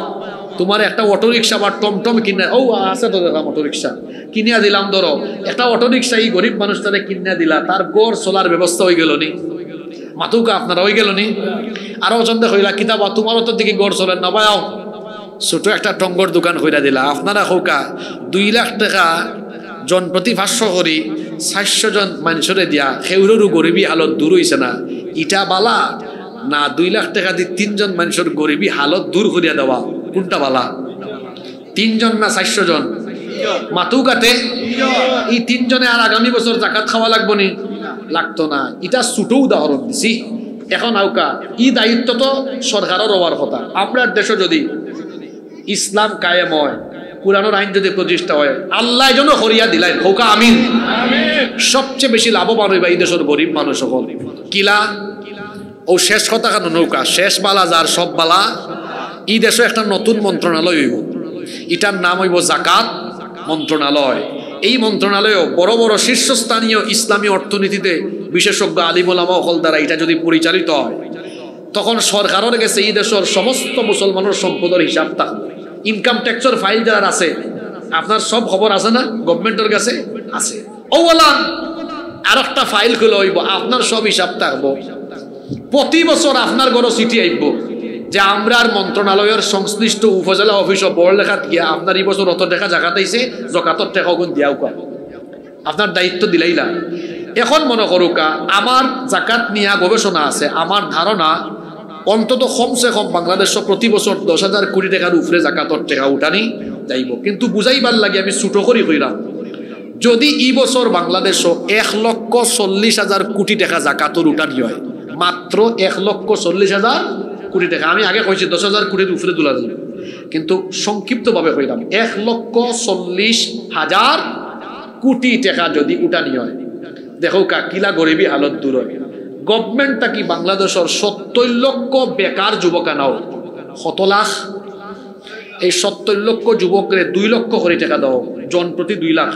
তোমার একটা অটো রিক্সা বা টমটম কিনে, ও আছে তো দাদা অটো রিক্সা কিনিয়া দিলাম, ধরো একটা অটো রিক্সা এই গরিব মানুষ তারা কিনিয়া দিলা, তার গড় চলার ব্যবস্থা হয়ে গেল নি? মাতুকা আপনারা হয়ে গেল নি? আরো একজন হইলা কিতাবা তোমারও তো দিকে গড় চলেন না, ভাই ছোট একটা টঙ্গর দোকান কইরা দিলা। আপনারা হৌকা 2 লাখ টাকা জন প্রতি 500 করি 400 জন মানুষরে দিয়া সেউরও গরিবী হালত দূর হইছে না? ইটা বালা না 2 লাখ টাকা দিয়ে 3 জন মানুষের গরিবী হালত দূর করিয়া দেওয়া? কোনটা বালা? 3 জন না 400 জন? মাতুকাতে এই 3 জনে আর আগামী বছর জাকাত খাওয়া লাগবো নি? লাগতো না। এটা ছোট উদাহরণ দিছি। এখন আউকা ই দায়িত্ব তো সরকারের হওয়ার কথা। আপনার দেশে যদি ইসলাম কায়েম হয়, কুরআনের আইন যদি প্রতিষ্ঠা হয়, আল্লাহ যেন হরিয়া দিলেন হোকা আমিন। সবচেয়ে বেশি লাভবান হইবা এই দেশের গরিব মানুষ সকল। কিলা ও শেষ কথা কেন নৌকা শেষ বালা যার সব বালা, এই দেশে একটা নতুন মন্ত্রণালয় হইব, এটার নাম হইব জাকাত মন্ত্রণালয়। এই মন্ত্রণালয় বড় বড় শীর্ষস্থানীয় ইসলামী অর্থনীতিতে বিশেষজ্ঞ আলিম ওলামা হল দ্বারা এটা যদি পরিচালিত হয়, তখন সরকারের কাছে এই দেশের সমস্ত মুসলমানের সম্পদের হিসাব থাকবে। ইনকাম ট্যাক্সের ফাইল যারা আছে, আপনার সব খবর আছে না? গভর্নমেন্টের কাছে আছে। ওলান আর একটা ফাইল খুলে হইব, আপনার সব হিসাব থাকবো। প্রতি বছর আপনার ঘরে চিঠি আইব যে আমরার মন্ত্রণালয়ের সংশ্লিষ্ট উপজেলা অফিস বড় লেখাত গিয়া আপনার এই বছর অত টাকা জাকাত আইছে, জকাতর টাকা গুণ দিয়াও কা, আপনার দায়িত্ব দিলাইলা। এখন মনে করুকা আমার জাকাত নিয়ে গবেষণা আছে, আমার ধারণা অন্তত কমসে কম বাংলাদেশ প্রতি বছর 10,000 কোটি টাকার উপরে জাকাতর টাকা উঠানি যাইব। কিন্তু বুঝাইবার লাগে আমি ছোট করি কইলাম, যদি এই বছর বাংলাদেশ 1,40,000 কোটি টাকা জাকাতর উঠানি হয়, মাত্র 1,40,000 কোটি টাকা। আমি আগে কইছি 10,000 কোটির উপরে তোলা যাবে, কিন্তু সংক্ষিপ্তভাবে কইলাম 1,40,000 কোটি টাকা যদি উঠানি হয়, দেখো কিলা গরিবী হালত দূর হয়। গভর্নমেন্টটা কি বাংলাদেশের 70 লক্ষ বেকার যুবক আনাও 100 লাখ, এই 70 লক্ষ যুবকরে 2 লক্ষ করে টাকা দাও, জন প্রতি 2 লাখ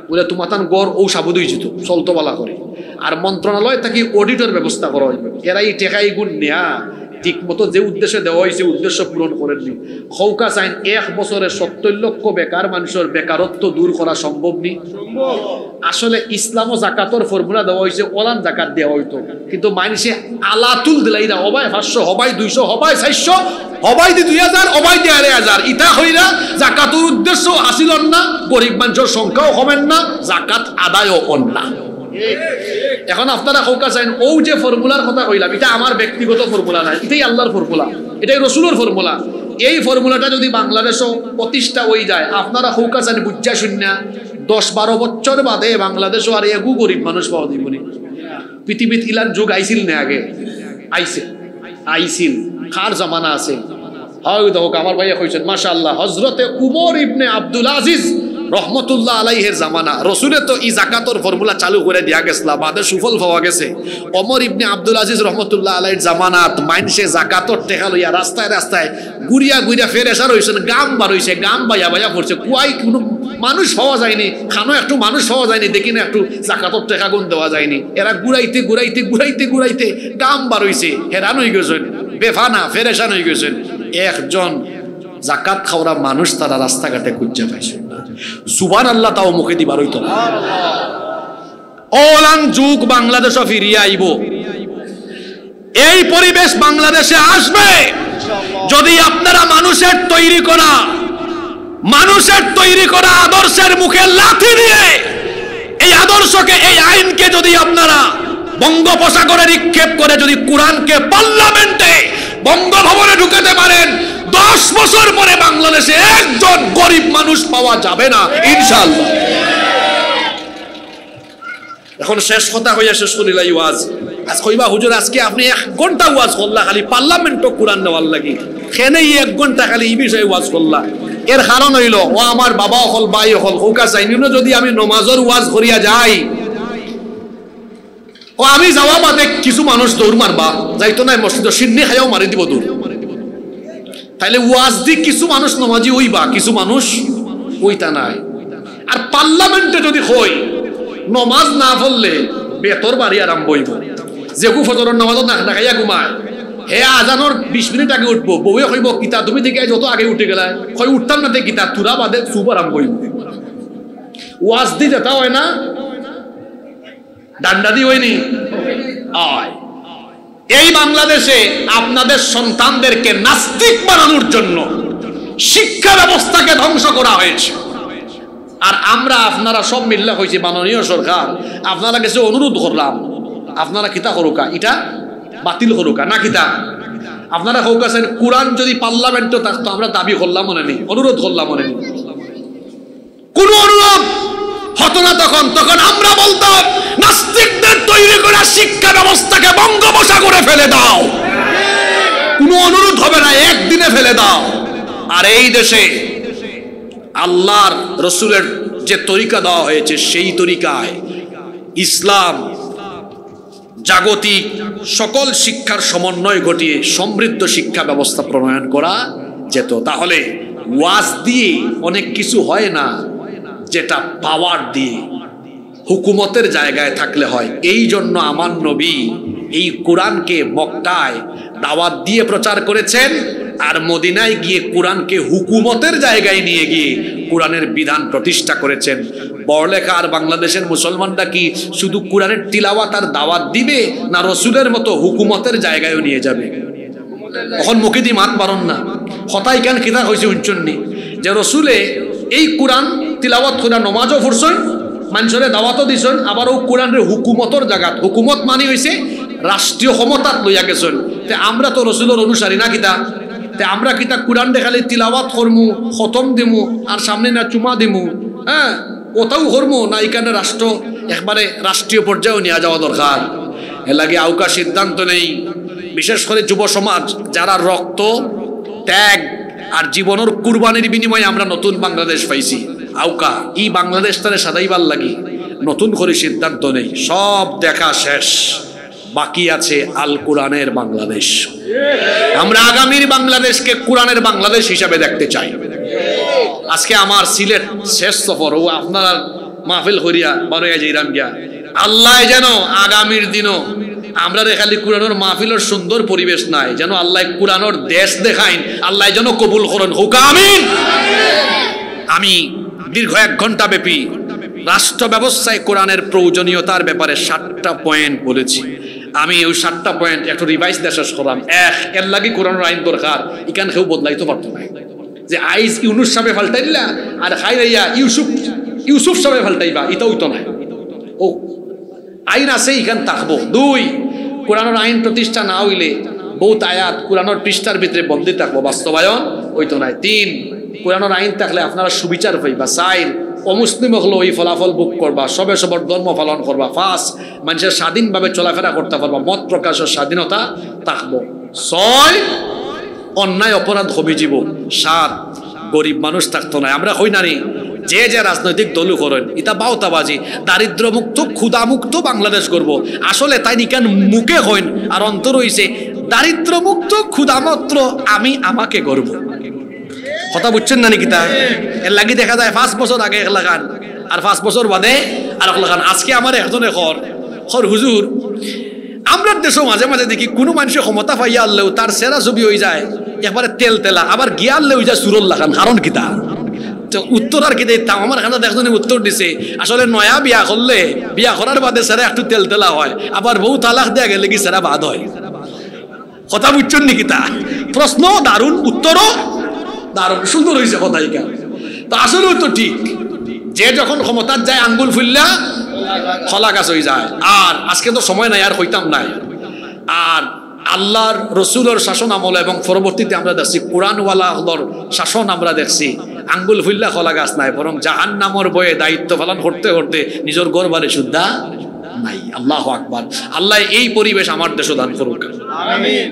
বলে তোমার গড় ও সাবুদ হয়ে যেত চলতো বলা করে। আর মন্ত্রণালয় তাকে অডিটর ব্যবস্থা করা হয়, এরা এই টাকা এই গুণ নেয়া ঠিক মতো যে উদ্দেশ্যে দেওয়া হয়েছে উদ্দেশ্য পূরণ করেননি। হৌকা চাইন 1 বছরে 70 লক্ষ বেকার মানুষের বেকারত্ব দূর করা সম্ভব নি? আসলে ইসলাম ও জাকাতর ফর্মুলা দেওয়া হয়েছে, ওলান জাকাত দেওয়া হইতো, কিন্তু মানুষে আলাতুল দিলাই না, হবাই 500 হবাই 200 হবাই 400 হবাই দি 2000 হবাই দি 1000। ইটা হইলা জাকাতের উদ্দেশ্য আসিল না, গরিব মানুষের সংখ্যাও কমেন না, জাকাত আদায়ও হন না। এখন আপনারা হৌকা চাইন ও যে ফর্মুলার কথা কইলাম, এটা আমার ব্যক্তিগত ফর্মুলা না, এটাই আল্লাহর ফর্মুলা, এটাই রসুলের ফর্মুলা। এই ফর্মুলাটা যদি বাংলাদেশও প্রতিষ্ঠা হয়ে যায়, আপনারা হৌকা চাইন বুঝা শূন্য 10-12 বছর বাদে বাংলাদেশও আর এগু গরিব মানুষ পাওয়া দিবনি। পৃথিবীত ইলার যুগ আইছিল না? আগে আইছিল কার জামানা আছে? হয়তো আমার ভাইয়া কইছেন মাশাআল্লাহ, হযরতে উমর ইবনে আব্দুল আজিজ রহমতুল্লাহ আলাইহের জামানা রসুলে তো ই জাকাতর ফর্মুলা চালু করে দিয়া গেছলা, বাদে সুফল পাওয়া গেছে। ওমর ইবনে আব্দুল আজিজ রহমতুল্লাহ আলাইহির জামানাত মাইনসে জাকাতর টেকা লইয়া রাস্তায় রাস্তায় গুড়িয়া গুড়িয়া ফেরেশার হইছেন, গাম বার হইছে, গাম বাইয়া বাইয়া পড়ছে, কুয়াই কোনো মানুষ পাওয়া যায়নি, খানো একটু মানুষ পাওয়া যায়নি, দেখি না একটু জাকাতর টেকা গুণ দেওয়া যায়নি। এরা ঘুরাইতে ঘুরাইতে ঘুরাইতে ঘুরাইতে গাম বার হইছে, হেরান হয়ে গেছেন, বেফানা ফেরেশান হয়ে গেছেন। একজন জাকাত খাওয়া মানুষ তারা রাস্তাঘাটে খুঁজে পাইছে, সুবহানাল্লাহ, তাও মুখে দিবার হইতো না। ওলান যুগ বাংলাদেশ ফিরিয়ে আইব। এই পরিবেশ বাংলাদেশে আসবে যদি আপনারা মানুষের তৈরি করা আদর্শের মুখে লাথি দিয়ে এই আদর্শকে, এই আইনকে যদি আপনারা বঙ্গোপসাগরে নিক্ষেপ করে যদি কোরআনকে পার্লামেন্টে বঙ্গভবনে ঢুকাতে পারেন, 10 বছর পরে বাংলাদেশে একজন গরিব মানুষ পাওয়া যাবে না ইনশাআল্লাহ। এখন শেষ কথা হইয়া শেষ করিলাই ওয়াজ। আজ কইবা হুজুর আজকে আপনি 1 ঘন্টা ওয়াজ করলা খালি পার্লামেন্টও কোরআন নেওয়ার লাগি, খেনেই 1 ঘন্টা খালি এই বিষয়ে ওয়াজ করলা। এর কারণ হইল ও আমার বাবা হল ভাই হল হোকা চাইনি যদি আমি নমাজের ওয়াজ করিয়া যাই, ও আমি যাওয়া বাদে কিছু মানুষ দৌড় মারবা যাইতো না মসজিদ সিন্নি খাইয়াও মারি দিব দৌড়, তাইলে ওয়াজ দি কিছু মানুষ নমাজি হইবা কিছু মানুষ ওইটা নাই। আর পার্লামেন্টে যদি হই নমাজ না পড়লে বেতর বাড়ি আরম্ভ হইব, যে ফজরের নামাজও না খাইয়া ঘুমায় হে আজানোর 20 মিনিট আগে উঠবো, বউয়ে কইব কিতা তুমি থেকে যত আগে উঠে গেলা, কই উঠতাম না দেখি কিতা তুরা বাদে চুপ আরম্ভ হইব। ওয়াজ দি যেটা হয় না ডান্ডা দি হয়নি। এই বাংলাদেশে আপনাদের সন্তানদেরকে নাস্তিক বানানোর জন্য শিক্ষা ব্যবস্থাকে ধ্বংস করা হয়েছে। আর আমরা আপনারা সব মিল্লা হয়েছে মাননীয় সরকার আপনারা কাছে অনুরোধ করলাম, আপনারা কিতা করুকা এটা বাতিল করুকা না কিতা আপনারা হোক আছেন কোরআন যদি পার্লামেন্টে থাকতো আমরা দাবি করলাম মনে নেই, অনুরোধ করলাম মনে নেই, কোন অনুরোধ হতো না তখন। তখন আমরা বলতাম নাস্তিকদের তৈরি করা শিক্ষা ব্যবস্থাকে বঙ্গোপসাগরে ফেলে দাও, কোনো অনুরোধ হবে না, একদিনে ফেলে দাও। আর এই দেশে আল্লাহর রসুলের যে তরিকা দেওয়া হয়েছে সেই তরিকায় ইসলাম জাগতিক সকল শিক্ষার সমন্বয় ঘটিয়ে সমৃদ্ধ শিক্ষা ব্যবস্থা প্রণয়ন করা যেত। তাহলে ওয়াজ দিয়ে অনেক কিছু হয় না, যেটা পাওয়ার দিয়ে হুকুমতের জায়গায় থাকলে হয়। এই জন্য আমার নবী এই কোরআনকে মক্কায় দাওয়াত দিয়ে প্রচার করেছেন, আর মদিনায় গিয়ে কোরআনকে হুকুমতের জায়গায় নিয়ে গিয়ে কোরআনের বিধান প্রতিষ্ঠা করেছেন। পড়ালেখা আর বাংলাদেশের মুসলমানরা কি শুধু কোরআনের তিলাওয়াত আর দাওয়াত দিবে, না রসুলের মতো হুকুমতের জায়গায়ও নিয়ে যাবে? এখন মুখে দি মান পারন না, হতাই কেন কিতা হয়েছে উঞ্চন্নি যে রসুলে এই কোরআন তিলাওয়াত করে নমাজও পড়ছেন, মানুষের দাওয়াতও দিছেন, আবার ও কোরআনের হুকুমতর জায়গাত, হুকুমত মানে হয়েছে রাষ্ট্রীয় ক্ষমতাত লইয়া গেছেন। তে আমরা তো রসুলের অনুসারী না কিতা, তে আমরা কিতা কোরআন দেখালে তিলাওয়াত করমু, খতম দিমু আর সামনে না চুমা দিমু, হ্যাঁ ওটাও করমু না? এখানে রাষ্ট্র একবারে রাষ্ট্রীয় পর্যায়েও নিয়ে যাওয়া দরকার। এর লাগে আউকা সিদ্ধান্ত নেই, বিশেষ করে যুব সমাজ যারা রক্ত ত্যাগ আর জীবনের কুরবানির বিনিময়ে আমরা নতুন বাংলাদেশ পাইছি, আউকা এই বাংলাদেশ তারে সাদাইবার লাগি নতুন করে সিদ্ধান্ত নেই। সব দেখা শেষ, বাকি আছে আল কোরআনের বাংলাদেশ। আমরা আগামীর বাংলাদেশকে কোরআনের বাংলাদেশ হিসাবে দেখতে চাই। আজকে আমার সিলেট শেষ সফর, ও আপনার মাহফিল করিয়া বারোয়া যাইরাম গিয়া, আল্লাহ যেন আগামীর দিনও আমরা খালি কোরআনের মাহফিলের সুন্দর পরিবেশ নাই, যেন আল্লাহ কোরআনের দেশ দেখাইন, আল্লাহ যেন কবুল করেন, হোক আমিন। আমি দীর্ঘ 1 ঘন্টা ব্যাপী রাষ্ট্র ব্যবস্থায় কোরআনের প্রয়োজনীয়তার ব্যাপারে 7টা পয়েন্ট বলেছি। আমি ওই 7টা পয়েন্ট একটু রিভাইজ দিয়ে শেষ করলাম। এর লাগে কোরআনের আইন দরকার, এখান কেউ বদলাইতে পারতো না, যে আইজ ইউনুস সাহেব ফাল্টাইলা আর খাইরাইয়া ইউসুফ সাহেব ফাল্টাইবা, এটাও তো নাই। ও আইন আছে, এখান থাকবো। 2, কোরআনের আইন প্রতিষ্ঠা না হইলে বহুত আয়াত কোরআনের পৃষ্ঠার ভিতরে বন্দী থাকবো, বাস্তবায়ন হইতো নাই। 3, কোরআনের আইন থাকলে আপনারা সুবিচার পাইবা। 4, অমুসলিম হলো ওই ফলাফল ভোগ করবা, সবে সবার ধর্ম পালন করবা। 5, মানুষের স্বাধীনভাবে চলাফেরা করতে পারবা, মত প্রকাশের স্বাধীনতা থাকবো। 6, অন্যায় অপরাধ কমে যাব। 7, গরিব মানুষ থাকতো না। আমরা হই নারী যে যে রাজনৈতিক দলও করেন এটা বাউতাবাজি, দারিদ্র মুক্ত ক্ষুধা মুক্ত বাংলাদেশ করব, আসলে তাই নিকান মুখে হইন আর অন্তর হইছে দারিদ্র মুক্ত ক্ষুধা মাত্র আমি আমাকে করব। কথা বুঝছেন না নাকি? তা এর লাগি দেখা যায় 5 বছর আগে এক লাগান আর 5 বছর বাদে আর এক লাগান। আজকে আমার একজনে খর হুজুর, আমরা দেশও মাঝে মাঝে দেখি কোনো মানুষের ক্ষমতা পাইয়া আনলেও তার সেরা ছবি হয়ে যায় একবারে তেল তেলা, আবার গিয়া আনলে হয়ে যায় সুরল লাগান। কারণ কিতা উত্তর আর কি দিতাম, আমার এখানে একজনে উত্তর দিছে আসলে নয়া বিয়া করলে বিয়া করার বাদে সেরা একটু তেল তেলা হয়, আবার বউ তালাক দেয়া গেলে কি সেরা বাদ হয়। কথা বুঝছেন নাকি? তা প্রশ্ন দারুণ, উত্তরও দারুণ, সুন্দর হয়েছে কথা। তো আসলেও তো ঠিক, যে যখন ক্ষমতার যায় আঙ্গুল ফুললা খলা গাছ হয়ে যায়। আর আজকে তো সময় নাই আর হইতাম নাই। আর আল্লাহর রসুলের শাসন আমল এবং পরবর্তীতে আমরা দেখছি কোরআনওয়ালা আল্লাহর শাসন আমরা দেখছি আঙ্গুল ফুল্লা খলা গাছ নাই, বরং জাহান্নামের বয়ে দায়িত্ব পালন করতে করতে নিজের গর্বারে শুদ্ধা নাই। আল্লাহু আকবার। আল্লাহ এই পরিবেশ আমার দেশে দান করুক। আমিন।